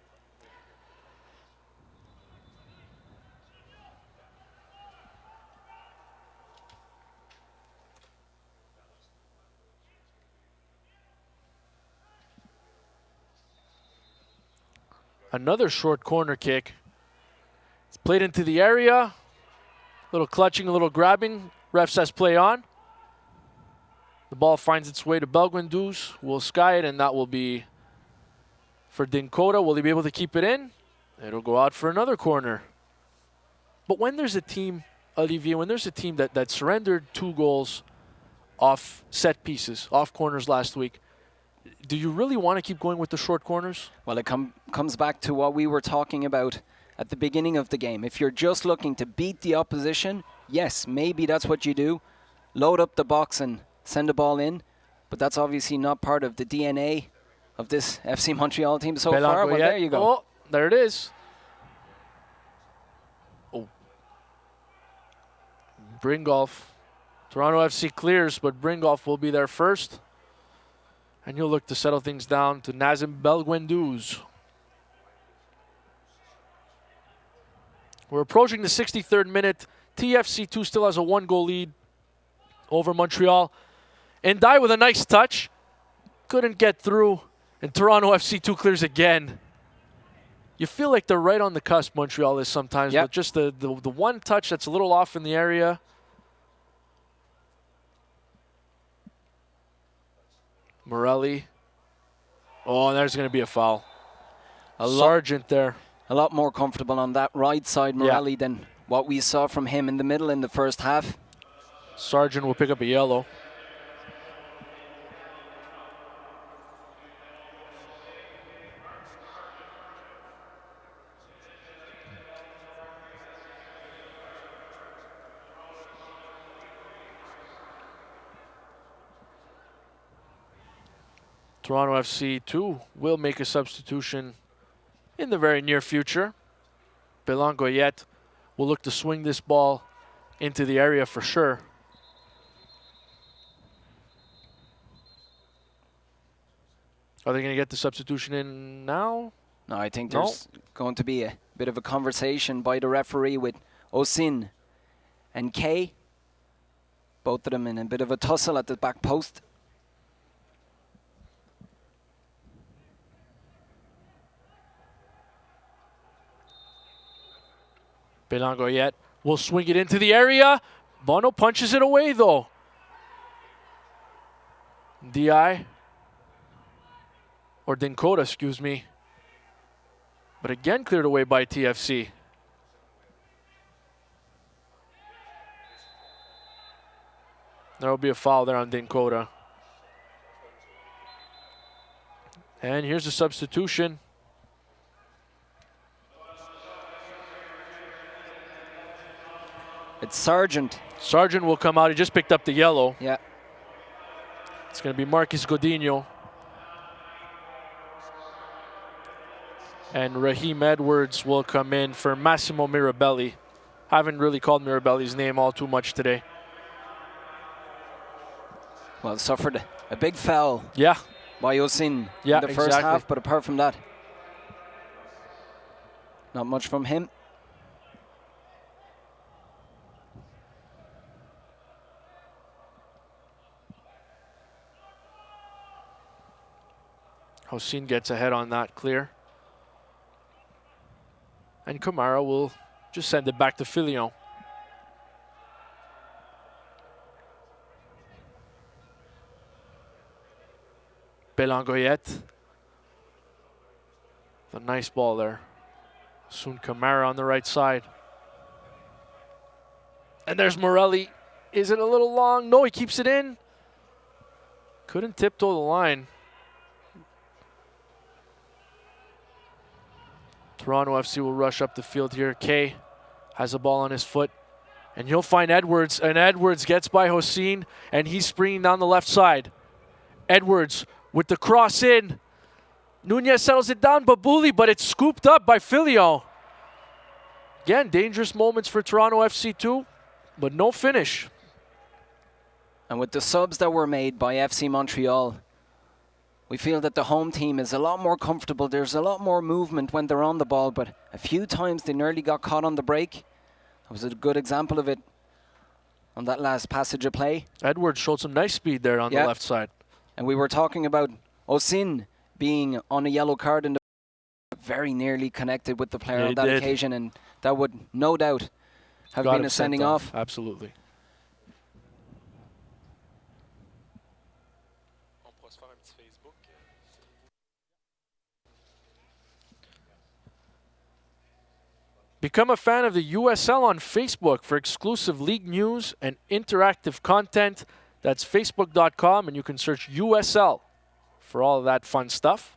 Another short corner kick. It's played into the area. Little clutching, a little grabbing. Ref says play on. The ball finds its way to Belguendouze. We'll sky it, and that will be for Dinkota. Will he be able to keep it in? It'll go out for another corner. But when there's a team, Olivier, when there's a team that surrendered 2 goals off set pieces, off corners last week, do you really want to keep going with the short corners? Well, it comes back to what we were talking about at the beginning of the game. If you're just looking to beat the opposition, yes, maybe that's what you do. Load up the box and send the ball in. But that's obviously not part of the DNA of this FC Montreal team so far. Well, there you go. Oh, there it is. Oh. Bringolf. Toronto FC clears, but Bringolf will be there first. And you'll look to settle things down to Nazem Belguendouze. We're approaching the 63rd minute. TFC2 still has a 1-goal lead over Montreal. Ndai with a nice touch. Couldn't get through. And Toronto FC2 clears again. You feel like they're right on the cusp, Montreal is sometimes. Yep. But just the one touch that's a little off in the area. Morelli. Oh, and there's going to be a foul. Sargent there. A lot more comfortable on that right side, Morelli, than what we saw from him in the middle in the first half. Sargent will pick up a yellow. Toronto FC 2 will make a substitution in the very near future. Belangoyet will look to swing this ball into the area for sure. Are they going to get the substitution in now? No, I think there's going to be a bit of a conversation by the referee with Osin and Kay. Both of them in a bit of a tussle at the back post. Belangoyet will swing it into the area. Bono punches it away though. DI. Or Dinkota, excuse me. But again cleared away by TFC. There will be a foul there on Dinkota. And here's a substitution. It's Sargent. Sargent will come out. He just picked up the yellow. Yeah. It's going to be Marcus Godinho. And Raheem Edwards will come in for Massimo Mirabelli. Haven't really called Mirabelli's name all too much today. Well, suffered a big foul. Yeah. By Osin in the first half, but apart from that, not much from him. Hossein gets ahead on that clear. And Kamara will just send it back to Filion. Belangoyet. A nice ball there. Soon Kamara on the right side. And there's Morelli. Is it a little long? No, he keeps it in. Couldn't tiptoe the line. Toronto FC will rush up the field here. Kay has the ball on his foot. And you'll find Edwards. And Edwards gets by Hossein. And he's springing down the left side. Edwards with the cross in. Nunez settles it down. Babuli, but it's scooped up by Filio. Again, dangerous moments for Toronto FC too. But no finish. And with the subs that were made by FC Montreal, we feel that the home team is a lot more comfortable. There's a lot more movement when they're on the ball, but a few times they nearly got caught on the break. That was a good example of it on that last passage of play. Edwards showed some nice speed there on the left side. And we were talking about Hossein being on a yellow card and very nearly connected with the player on that occasion, and that would no doubt have been a sending off. Absolutely. Become a fan of the USL on Facebook for exclusive league news and interactive content. That's facebook.com, and you can search USL for all of that fun stuff.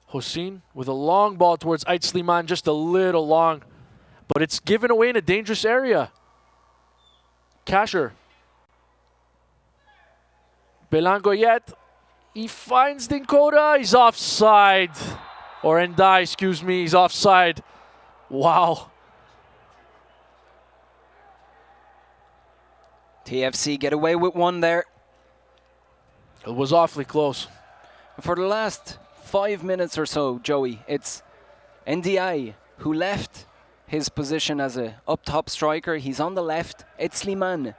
Hossein with a long ball towards Ait Sliman, just a little long, but it's given away in a dangerous area. Kasher. Belangoyet. He finds Dinkota. He's offside. Or Endai, excuse me, he's offside. Wow. TFC get away with one there. It was awfully close. For the last 5 minutes or so, Joey, it's NDI who left his position as a up-top striker. He's on the left. Ait Sliman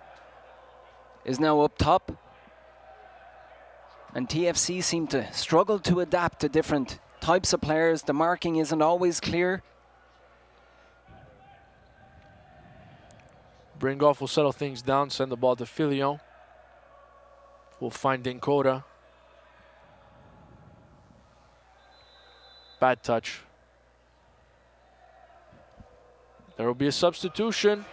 is now up top. And TFC seem to struggle to adapt to different types of players. The marking isn't always clear. Bringoff will settle things down, send the ball to Filio. We'll find Dinkota. Bad touch. There will be a substitution.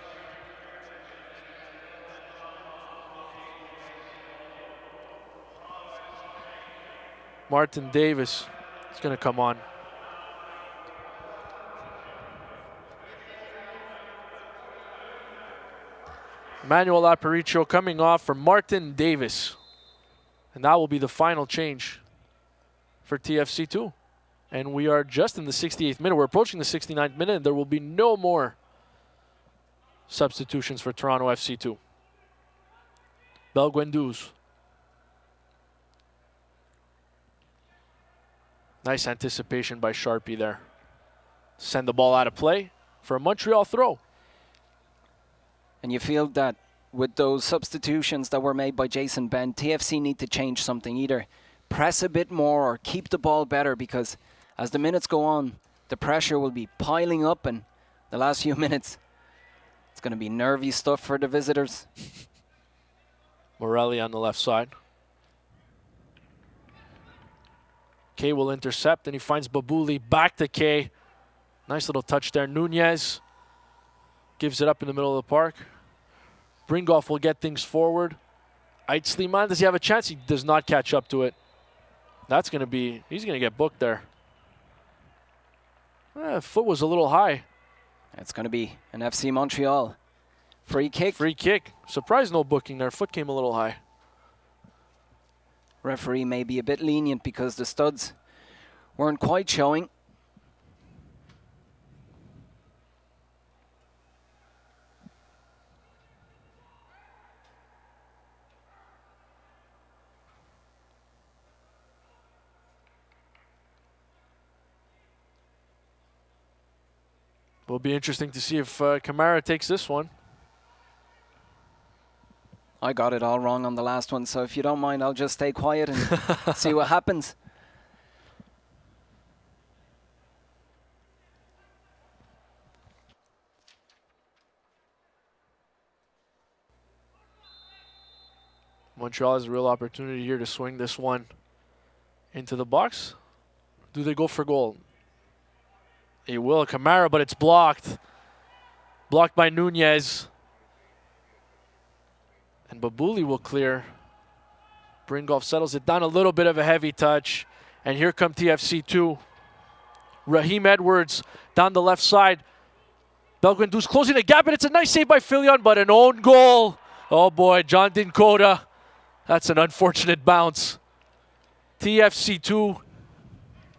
Martin Davis is going to come on. Manuel Aparicio coming off for Martin Davis. And that will be the final change for TFC2. And we are just in the 68th minute. We're approaching the 69th minute, and there will be no more substitutions for Toronto FC2. Belguendouze. Nice anticipation by Sharpie there. Send the ball out of play for a Montreal throw. And you feel that with those substitutions that were made by Jason Ben, TFC need to change something. Either press a bit more or keep the ball better, because as the minutes go on, the pressure will be piling up, and the last few minutes, it's going to be nervy stuff for the visitors. Morelli on the left side. Kay will intercept, and he finds Babuli. Back to Kay. Nice little touch there. Nunez gives it up in the middle of the park. Bringoff will get things forward. Ait Sliman, does he have a chance? He does not catch up to it. That's going to be, he's going to get booked there. Foot was a little high. It's going to be an FC Montreal free kick. Free kick. Surprised no booking there. Foot came a little high. Referee may be a bit lenient because the studs weren't quite showing. Will be interesting to see if Kamara takes this one. I got it all wrong on the last one, so if you don't mind, I'll just stay quiet and see what happens. Montreal has a real opportunity here to swing this one into the box. Do they go for goal? He will. Kamara, but it's blocked. Blocked by Nunez. And Babuli will clear. Bringolf settles it down. A little bit of a heavy touch. And here come TFC2. Raheem Edwards down the left side. Belguindou's closing the gap, and it's a nice save by Filion, but an own goal. Oh boy, John Dinkota. That's an unfortunate bounce. TFC2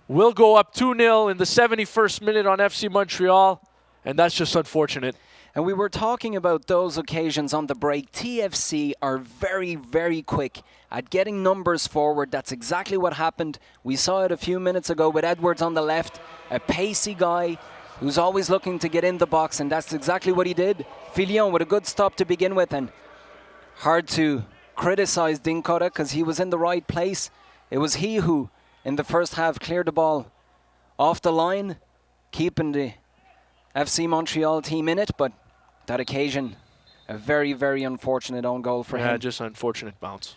will go up 2-0 in the 71st minute on FC Montreal, and that's just unfortunate. And we were talking about those occasions on the break. TFC are very, very quick at getting numbers forward. That's exactly what happened. We saw it a few minutes ago with Edwards on the left, a pacey guy who's always looking to get in the box, and that's exactly what he did. Filion with a good stop to begin with, and hard to criticize Dinkota because he was in the right place. It was he who, in the first half, cleared the ball off the line, keeping the FC Montreal team in it, but that occasion, a very, very unfortunate own goal for him. Yeah, just an unfortunate bounce.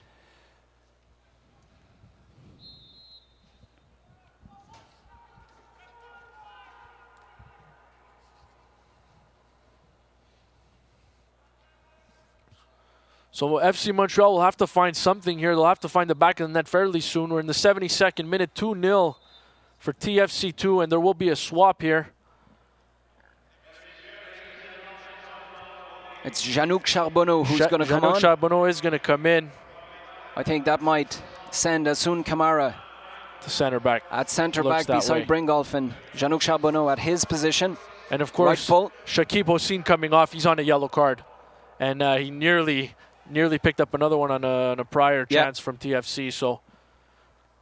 So FC Montreal will have to find something here. They'll have to find the back of the net fairly soon. We're in the 72nd minute, 2-0 for TFC2, and there will be a swap here. It's Janouk Charbonneau who's going to come on. Janouk Charbonneau is going to come in. I think that might send Asun Kamara to center back. At center back beside Bringolf, and Janouk Charbonneau at his position. And of course, Shakib Hossein coming off. He's on a yellow card. And he nearly picked up another one on a prior chance from TFC. So,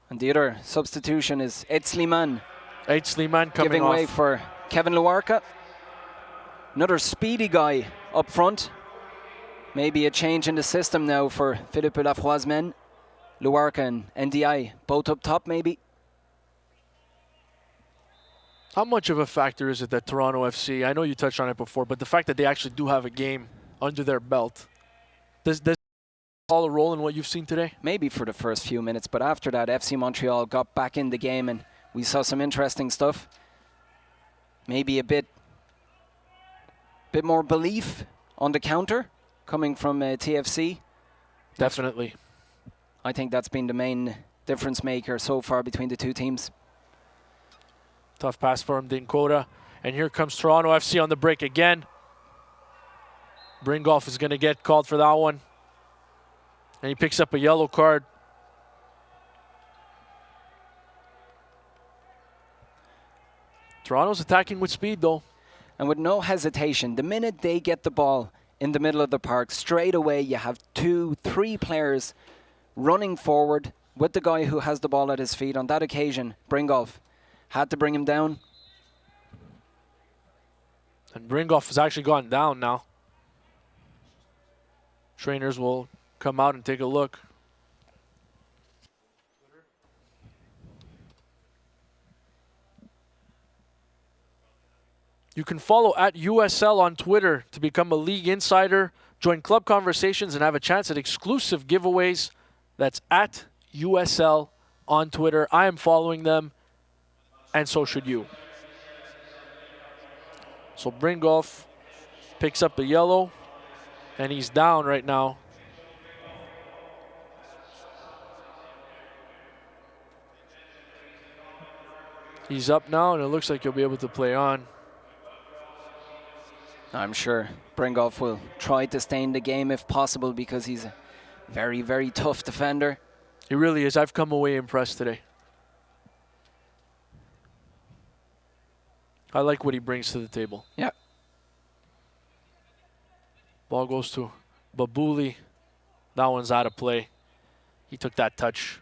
and the other substitution is Ed Sliman. Ed Sliman coming giving off. way for Kevin Luarca. Another speedy guy up front. Maybe a change in the system now for Philippe Lafroy's men. Luarca and NDI both up top maybe. How much of a factor is it that Toronto FC, I know you touched on it before, but the fact that they actually do have a game under their belt, does all a role in what you've seen today? Maybe for the first few minutes, but after that FC Montreal got back in the game and we saw some interesting stuff. Maybe a bit more belief on the counter coming from TFC. Definitely. I think that's been the main difference maker so far between the two teams. Tough pass for him, Dinkota. And here comes Toronto FC on the break again. Bringolf is going to get called for that one. And he picks up a yellow card. Toronto's attacking with speed, though. And with no hesitation, the minute they get the ball in the middle of the park, straight away you have 2-3 players running forward with the guy who has the ball at his feet. On that occasion, Bringolf had to bring him down. And Bringolf has actually gone down now. Trainers will come out and take a look. You can follow at USL on Twitter to become a league insider, join club conversations, and have a chance at exclusive giveaways. That's at USL on Twitter. I am following them, and so should you. So Bringolf picks up the yellow, and he's down right now. He's up now, and it looks like he'll be able to play on. I'm sure Bringolf will try to stay in the game if possible because he's a very, very tough defender. He really is. I've come away impressed today. I like what he brings to the table. Yeah. Ball goes to Babuli. That one's out of play. He took that touch.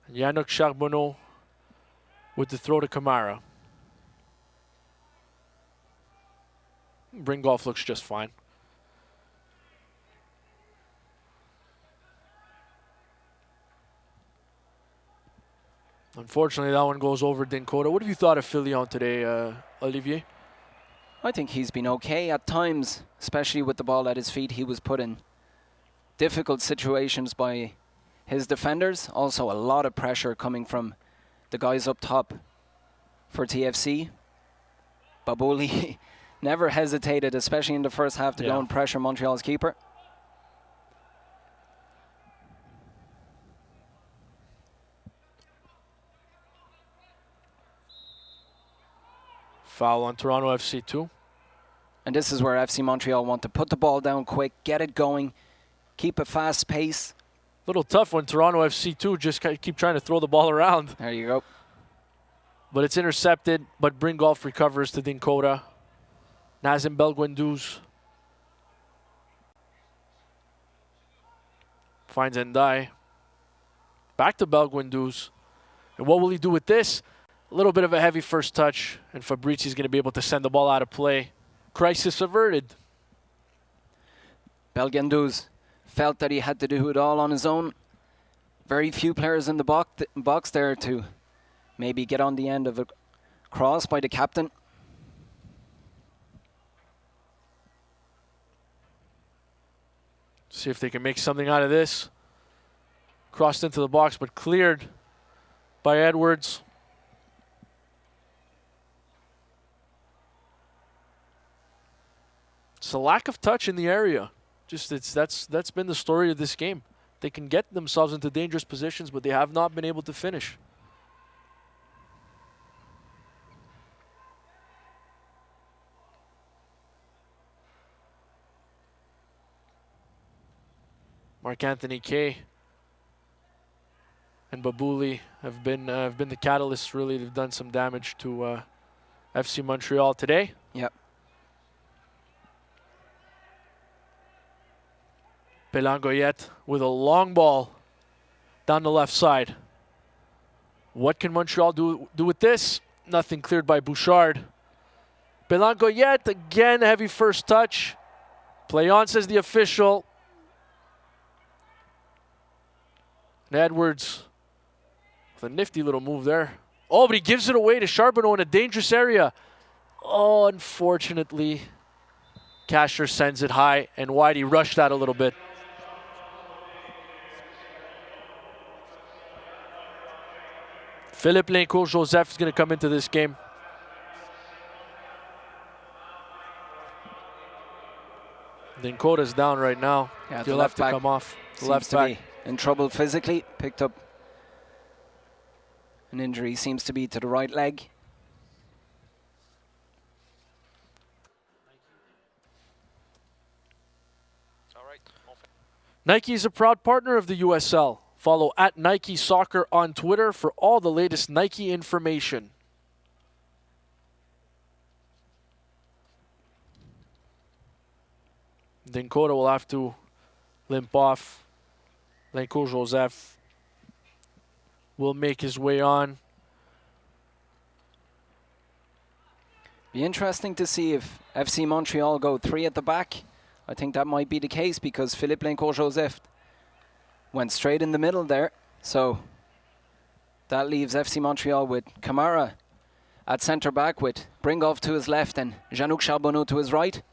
And Janouk Charbonneau with the throw to Kamara. Bringolf looks just fine. Unfortunately, that one goes over Dinkota. What have you thought of Filion today, Olivier? I think he's been okay at times, especially with the ball at his feet. He was put in difficult situations by his defenders. Also, a lot of pressure coming from the guys up top for TFC. Babuli never hesitated, especially in the first half, to go and pressure Montreal's keeper. Foul on Toronto FC 2. And this is where FC Montreal want to put the ball down quick, get it going, keep a fast pace. Little tough when Toronto FC 2 just keep trying to throw the ball around. There you go. But it's intercepted, but Bringolf recovers to Dinkota. Nazem Belguendouze finds Ndai. Back to Belguendouze. And what will he do with this? A little bit of a heavy first touch, and Fabrizi's going to be able to send the ball out of play. Crisis averted. Belguendouze felt that he had to do it all on his own. Very few players in the box there to maybe get on the end of a cross by the captain. See if they can make something out of this. Crossed into the box, but cleared by Edwards. It's a lack of touch in the area. Just that's been the story of this game. They can get themselves into dangerous positions, but they have not been able to finish. Marc-Anthony Kaye and Babuli have been the catalysts. Really, they've done some damage to FC Montreal today. Yep. Belangoyet with a long ball down the left side. What can Montreal do with this? Nothing cleared by Bouchard. Belangoyet, again, heavy first touch. Play on, says the official. And Edwards with a nifty little move there. Oh, but he gives it away to Charbonneau in a dangerous area. Oh, unfortunately, Kasher sends it high, and Whitey rushed that a little bit. Philippe Lincourt-Joseph is going to come into this game. Lincourt's down right now. Yeah, He'll have to come off. The left back in trouble physically. Picked up an injury, seems to be to the right leg. Nike is a proud partner of the USL. Follow at Nike Soccer on Twitter for all the latest Nike information. Dinkota will have to limp off. Lincourt-Joseph will make his way on. Be interesting to see if FC Montreal go 3 at the back. I think that might be the case because Philippe Lincourt-Joseph went straight in the middle there. So that leaves FC Montreal with Kamara at centre back with Bringolf to his left and Jean-Luc Charbonneau to his right.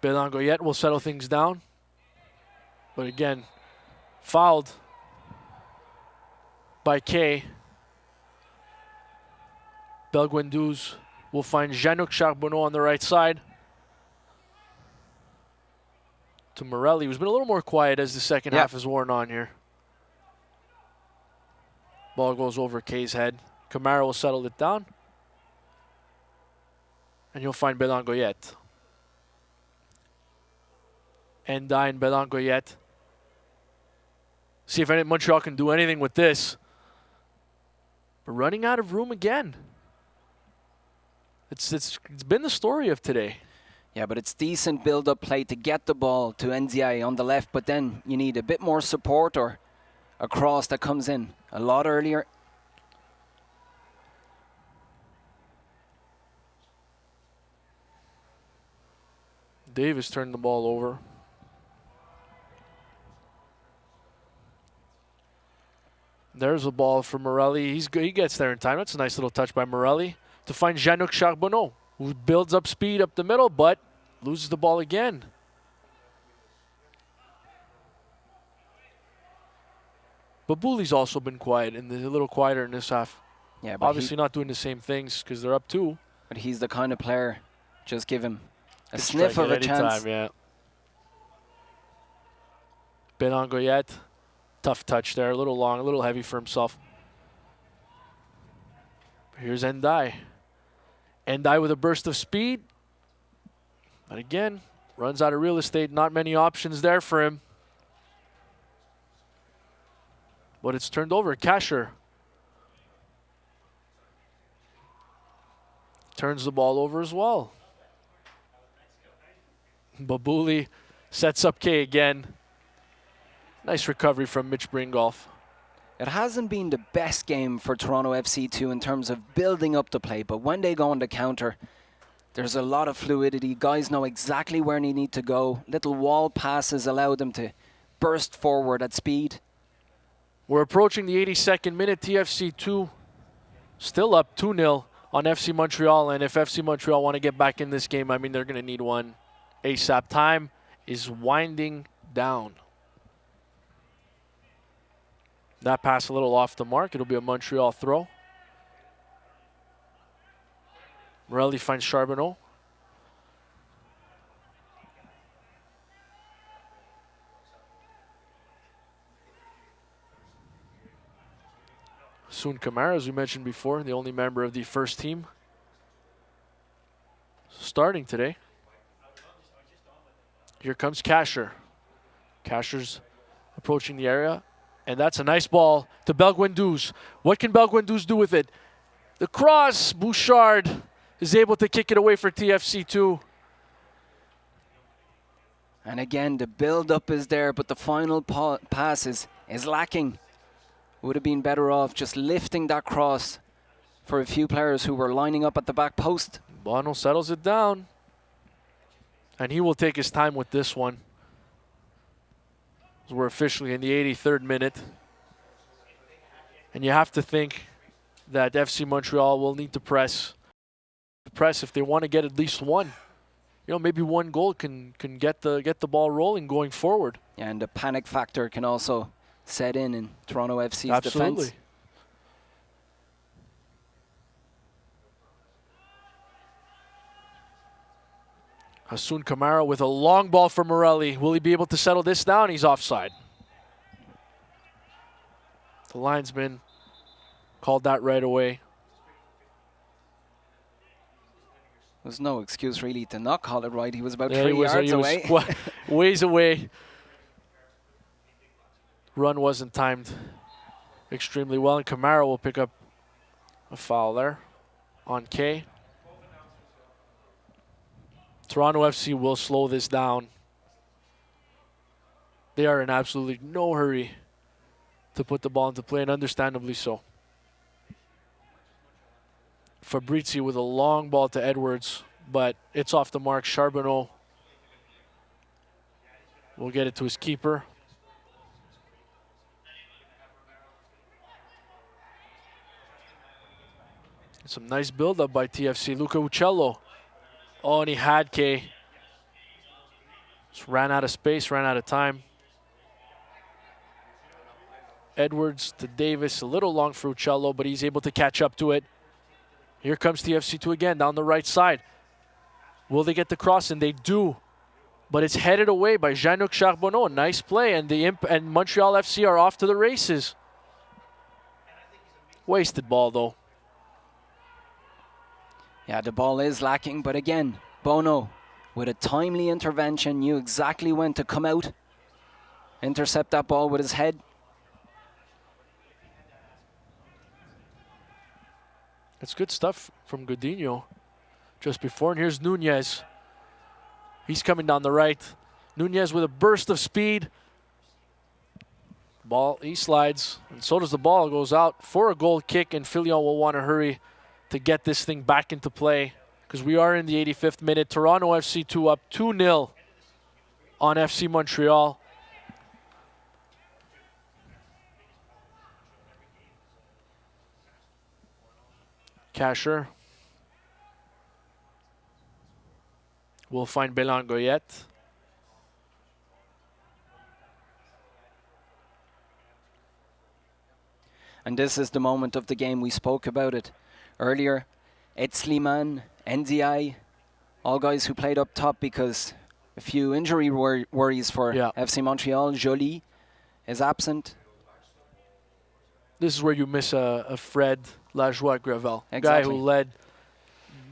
Belangoyet will settle things down. But again, fouled by Kaye. Belguendouze will find Jean-Luc Charbonneau on the right side. To Morelli, who's been a little more quiet as the second half has worn on here. Ball goes over Kaye's head. Kamara will settle it down. And you'll find Belangoyet. And Belangoyet. See if Montreal can do anything with this. But running out of room again. It's been the story of today. Yeah, but it's decent build-up play to get the ball to NZI on the left, but then you need a bit more support or a cross that comes in a lot earlier. Davis turned the ball over. There's a ball for Morelli. He gets there in time. That's a nice little touch by Morelli to find Jean-Luc Charbonneau, who builds up speed up the middle, but loses the ball again. But Bouley's also been quiet and a little quieter in this half. Yeah, but Obviously not doing the same things because they're up 2. But he's the kind of player, just give him a Could sniff strike of at a any chance. time, yeah. Belangoyet, tough touch there, a little long, a little heavy for himself. Here's Endai. Endai with a burst of speed. And again, runs out of real estate. Not many options there for him. But it's turned over. Kasher turns the ball over as well. Babuli sets up K again. Nice recovery from Mitch Bringolf. It hasn't been the best game for Toronto FC2 in terms of building up the play, but when they go on the counter, there's a lot of fluidity. Guys know exactly where they need to go. Little wall passes allow them to burst forward at speed. We're approaching the 82nd minute. TFC2 still up 2-0 on FC Montreal. And if FC Montreal want to get back in this game, I mean, they're going to need one ASAP. Time is winding down. That pass a little off the mark. It'll be a Montreal throw. Morelli finds Charbonneau. Soon Kamara, as we mentioned before, the only member of the first team starting today. Here comes Kasher. Kasher's approaching the area, and that's a nice ball to Belguendouze. What can Belguendouze do with it? The cross, Bouchard is able to kick it away for TFC2. And again, the build-up is there, but the final pass is lacking. Would have been better off just lifting that cross for a few players who were lining up at the back post. Bono settles it down. And he will take his time with this one. We're officially in the 83rd minute. And you have to think that FC Montreal will need to press if they want to get at least one. You know, maybe one goal can get the ball rolling going forward. Yeah, and the panic factor can also set in Toronto FC's Absolutely. defense. Hassoun Kamara with a long ball for Morelli. Will he be able to settle this down? He's offside. The linesman called that right away. There's no excuse really to not call it right. He was about 3 yards away. Ways away. Run wasn't timed extremely well, and Kamara will pick up a foul there on K. Toronto FC will slow this down. They are in absolutely no hurry to put the ball into play, and understandably so. Fabrizi with a long ball to Edwards, but it's off the mark. Charbonneau will get it to his keeper. Some nice build-up by TFC. Luca Uccello. Oh, and he had K. Just ran out of space, ran out of time. Edwards to Davis. A little long for Uccello, but he's able to catch up to it. Here comes TFC2 again down the right side. Will they get the cross? And they do. But it's headed away by Jean-Luc Charbonneau. Nice play, and Montreal FC are off to the races. Wasted ball, though. Yeah, the ball is lacking, but again, Bono, with a timely intervention, knew exactly when to come out, intercept that ball with his head. It's good stuff from Godinho just before. And here's Nunez. He's coming down the right. Nunez with a burst of speed. Ball, he slides, and so does the ball. Goes out for a goal kick, and Filion will want to hurry to get this thing back into play because we are in the 85th minute. Toronto FC2 up 2-0 on FC Montreal. Kasher will find Belangoyet. And this is the moment of the game. We spoke about it earlier. Ed Sliman, NDI, all guys who played up top because a few injury worries for FC Montreal. Joly is absent. This is where you miss a Fred Lajoie Gravel, guy who led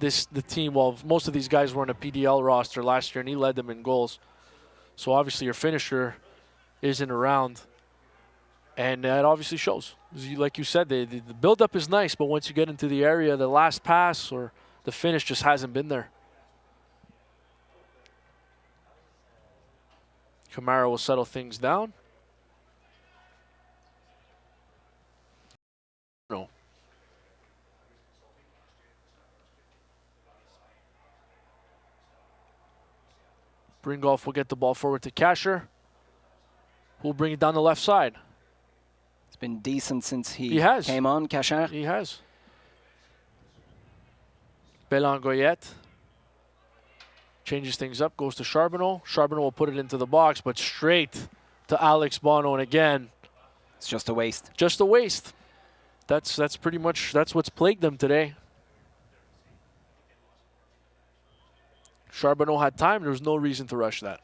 the team. Well, most of these guys were on a PDL roster last year, and he led them in goals. So obviously your finisher isn't around, and that obviously shows. Like you said, the build-up is nice, but once you get into the area, the last pass or the finish just hasn't been there. Kamara will settle things down. No. Bringolf will get the ball forward to Kasher, who'll bring it down the left side. It's been decent since he has came on, Kasher. He has. Belangoyet changes things up, goes to Charbonneau. Charbonneau will put it into the box, but straight to Alex Bono, and again, it's just a waste. Just a waste. That's pretty much what's plagued them today. Charbonneau had time. There was no reason to rush that.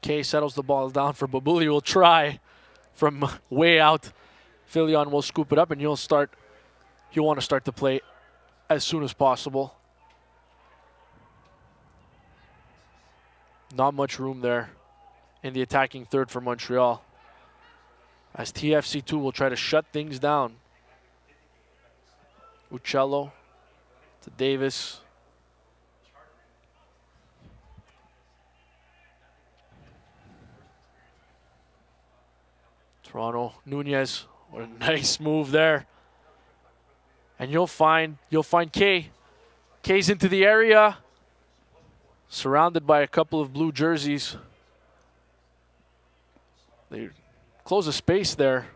Kay settles the ball down for Babuli. Will try from way out. Filion will scoop it up, and you'll want to start the play as soon as possible. Not much room there in the attacking third for Montreal, as TFC2 will try to shut things down. Uccello to Davis. Toronto, Nunez, what a nice move there. And you'll find Kay. Kay's into the area, surrounded by a couple of blue jerseys. They close a space there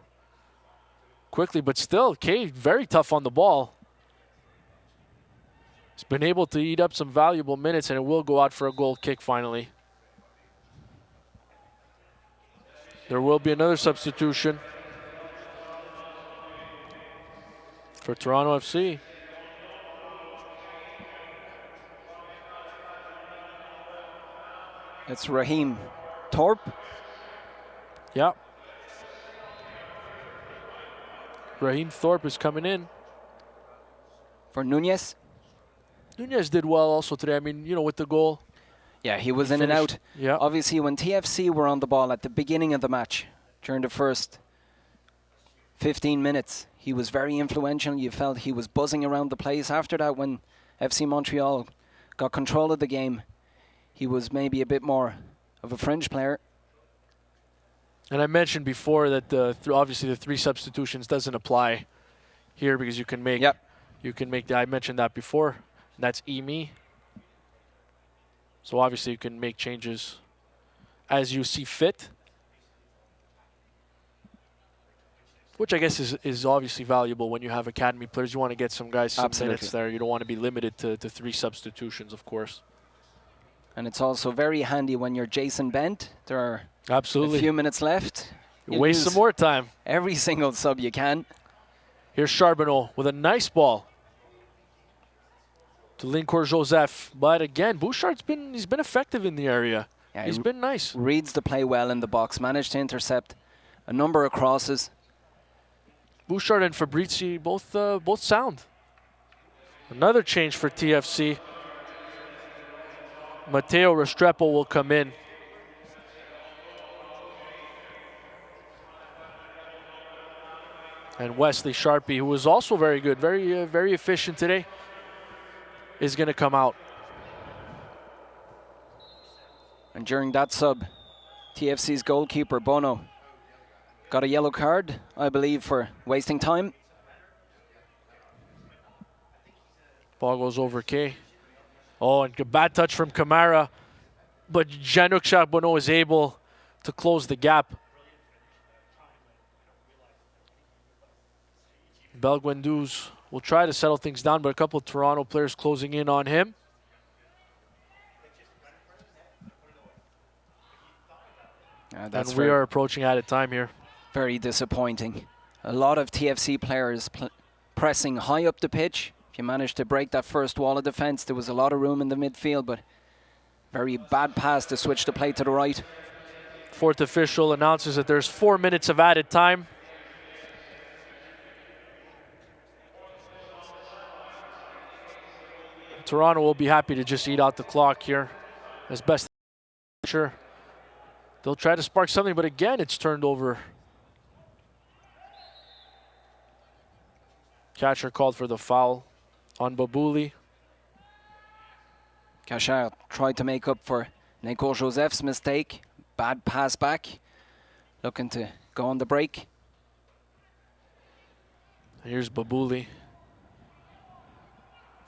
quickly, but still, Kay very tough on the ball. He's been able to eat up some valuable minutes, and it will go out for a goal kick finally. There will be another substitution for Toronto FC. It's Raheem Thorpe. Yeah. Raheem Thorpe is coming in. For Nunez. Nunez did well also today. I mean, with the goal. Yeah, he was in and out. Yeah. Obviously, when TFC were on the ball at the beginning of the match, during the first 15 minutes, he was very influential. You felt he was buzzing around the place. After that, when FC Montreal got control of the game, he was maybe a bit more of a fringe player. And I mentioned before that obviously the 3 substitutions doesn't apply here because you can make. Yep. I mentioned that before. And that's Emi. So obviously you can make changes as you see fit, which I guess is obviously valuable when you have academy players. You want to get some guys some minutes there. You don't want to be limited to 3 substitutions, of course. And it's also very handy when you're Jason Bent. There are absolutely a few minutes left. You waste some more time. Every single sub you can. Here's Charbonneau with a nice ball to Lincourt Joseph. But again, Bouchard's been effective in the area. Yeah, he's been nice. Reads the play well in the box. Managed to intercept a number of crosses. Bouchard and Fabrizi both sound. Another change for TFC. Matteo Restrepo will come in. And Wesley Sharpie, who was also very good, very efficient today, is going to come out. And during that sub, TFC's goalkeeper, Bono, got a yellow card, I believe, for wasting time. Ball goes over K. Oh, and a bad touch from Kamara. But Jean-Luc Charbonneau is able to close the gap. Belguendouze will try to settle things down, but a couple of Toronto players closing in on him. That's and we are approaching added time here. very disappointing. A lot of TFC players pressing high up the pitch. If you managed to break that first wall of defence, there was a lot of room in the midfield, but very bad pass to switch the play to the right. Fourth official announces that there's 4 minutes of added time. Toronto will be happy to just eat out the clock here as best. Sure, they'll try to spark something, but again, it's turned over. Catcher called for the foul on Babouli. Cachard tried to make up for Nico Joseph's mistake. Bad pass back. Looking to go on the break. Here's Babouli.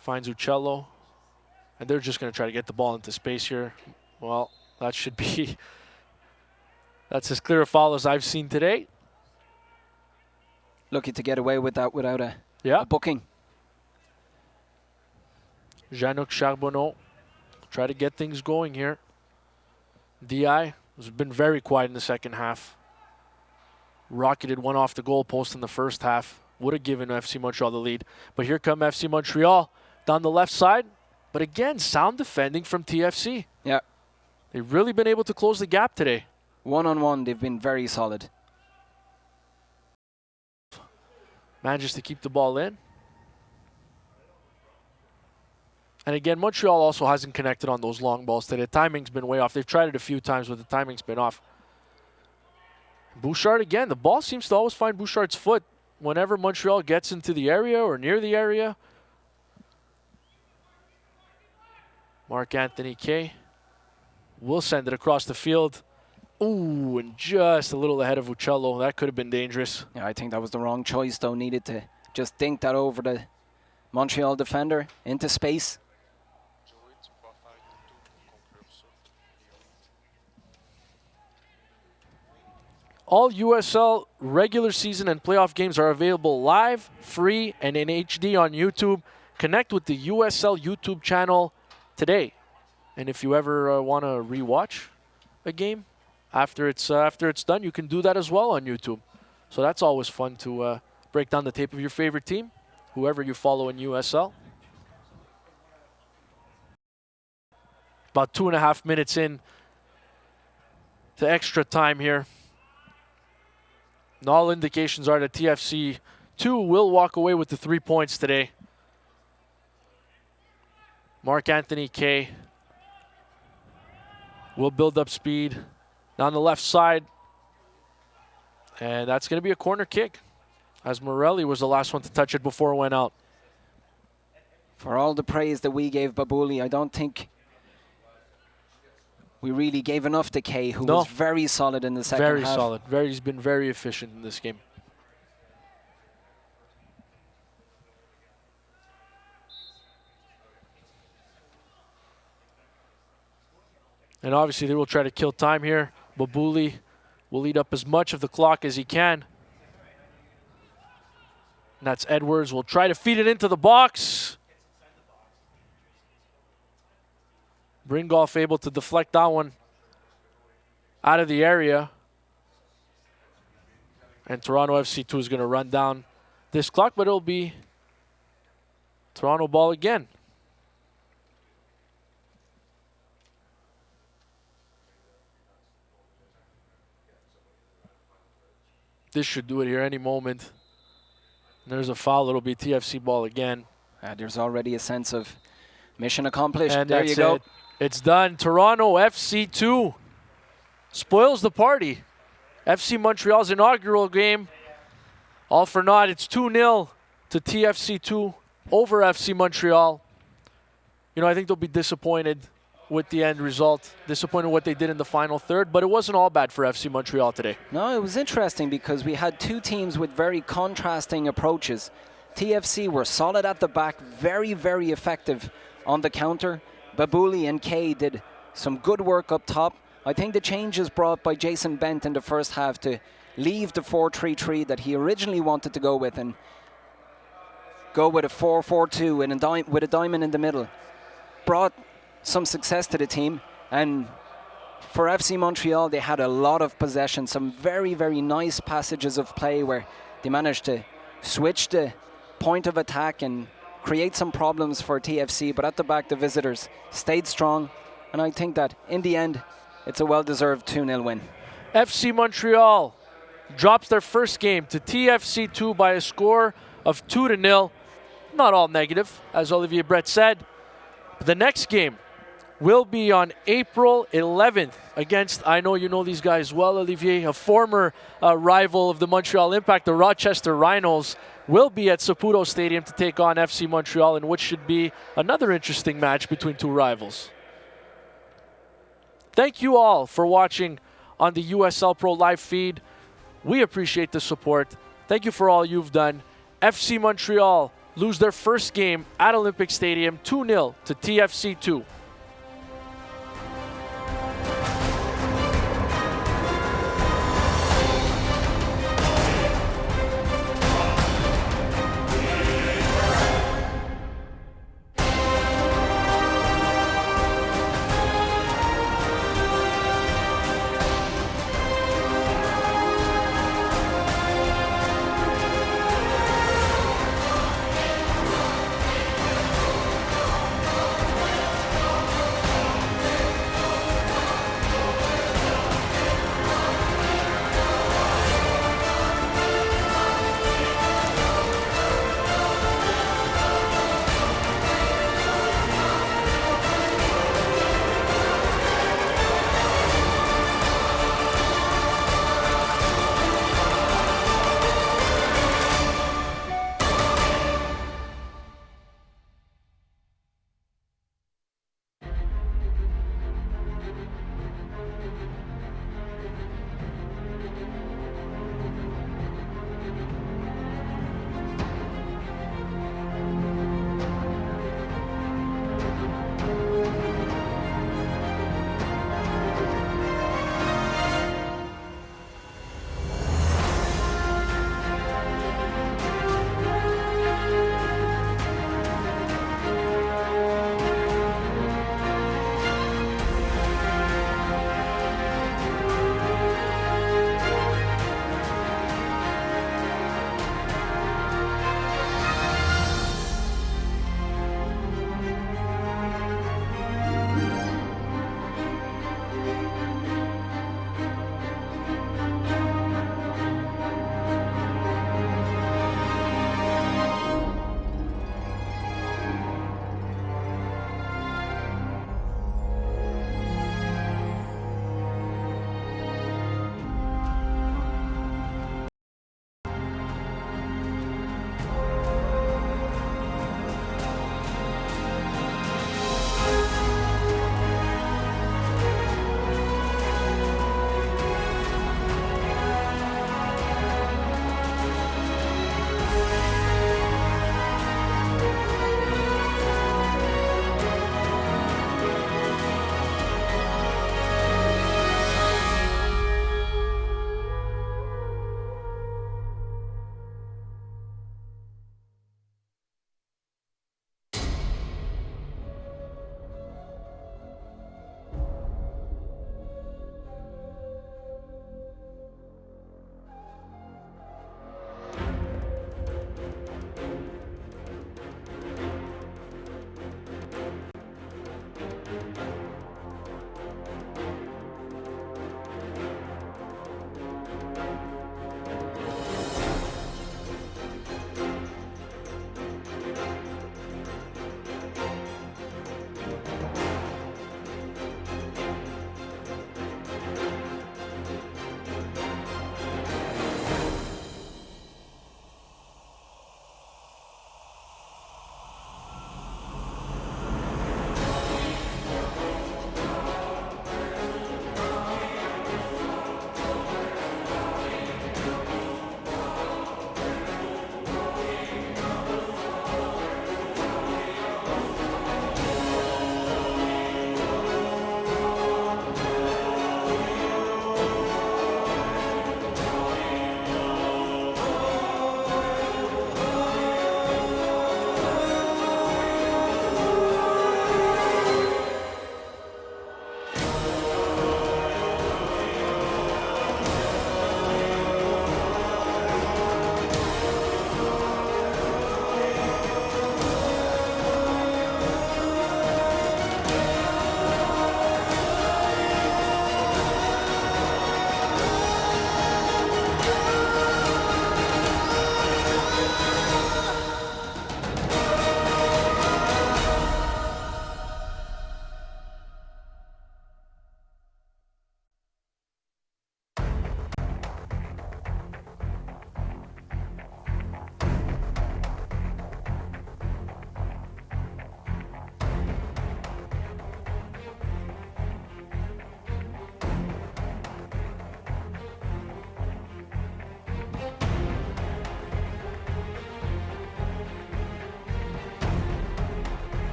Finds Uccello. And they're just going to try to get the ball into space here. Well, that should be... that's as clear a foul as I've seen today. Lucky to get away with that without a booking. Jean-Luc Charbonneau try to get things going here. DI has been very quiet in the second half. Rocketed one off the goal post in the first half. Would have given FC Montreal the lead. But here come FC Montreal down the left side. But again, sound defending from TFC. Yeah. They've really been able to close the gap today. One-on-one, they've been very solid. Manages to keep the ball in. And again, Montreal also hasn't connected on those long balls today. The timing's been way off. They've tried it a few times, but the timing's been off. Bouchard again. The ball seems to always find Bouchard's foot whenever Montreal gets into the area or near the area. Marc-Anthony Kaye will send it across the field. Ooh, and just a little ahead of Uccello. That could have been dangerous. Yeah, I think that was the wrong choice, though. Needed to just dink that over the Montreal defender into space. All USL regular season and playoff games are available live, free, and in HD on YouTube. Connect with the USL YouTube channel today. And if you ever want to rewatch a game after it's done, you can do that as well on YouTube. So that's always fun to break down the tape of your favorite team, whoever you follow in USL. About 2.5 minutes in to extra time here. And all indications are that TFC 2 will walk away with the 3 points today. Marc-Anthony Kaye will build up speed down the left side. And that's going to be a corner kick, as Morelli was the last one to touch it before it went out. For all the praise that we gave Babouli, I don't think we really gave enough to Kaye, who was very solid in the second half. Very solid. He's been very efficient in this game. And obviously they will try to kill time here. Babouli will eat up as much of the clock as he can. And that's Edwards. Will try to feed it into the box. Bringolf able to deflect that one out of the area. And Toronto FC 2 is going to run down this clock, but it'll be Toronto ball again. This should do it here any moment. And there's a foul. It'll be TFC ball again. There's already a sense of mission accomplished. And there you go. It. It's done. Toronto FC 2 spoils the party. FC Montreal's inaugural game. All for naught. It's 2-0 to TFC 2 over FC Montreal. You know, I think they'll be disappointed with the end result. Disappointed what they did in the final third, but it wasn't all bad for FC Montreal today. No, it was interesting because we had two teams with very contrasting approaches. TFC were solid at the back, very, very effective on the counter. Babouli and Kaye did some good work up top. I think the changes brought by Jason Bent in the first half to leave the 4-3-3 that he originally wanted to go with and go with a 4-4-2 and with a diamond in the middle brought some success to the team. And For FC Montreal, they had a lot of possession, some very, very nice passages of play where they managed to switch the point of attack and create some problems for TFC, but at the back, the visitors stayed strong, and I think that in the end, it's a well-deserved 2-0 win. FC Montreal drops their first game to TFC 2 by a score of 2-0. Not all negative, as Olivier Brett said. The next game will be on April 11th against, I know you know these guys well, Olivier, a former rival of the Montreal Impact, the Rochester Rhinos, will be at Saputo Stadium to take on FC Montreal in what should be another interesting match between two rivals. Thank you all for watching on the USL Pro live feed. We appreciate the support. Thank you for all you've done. FC Montreal lose their first game at Olympic Stadium 2-0 to TFC 2.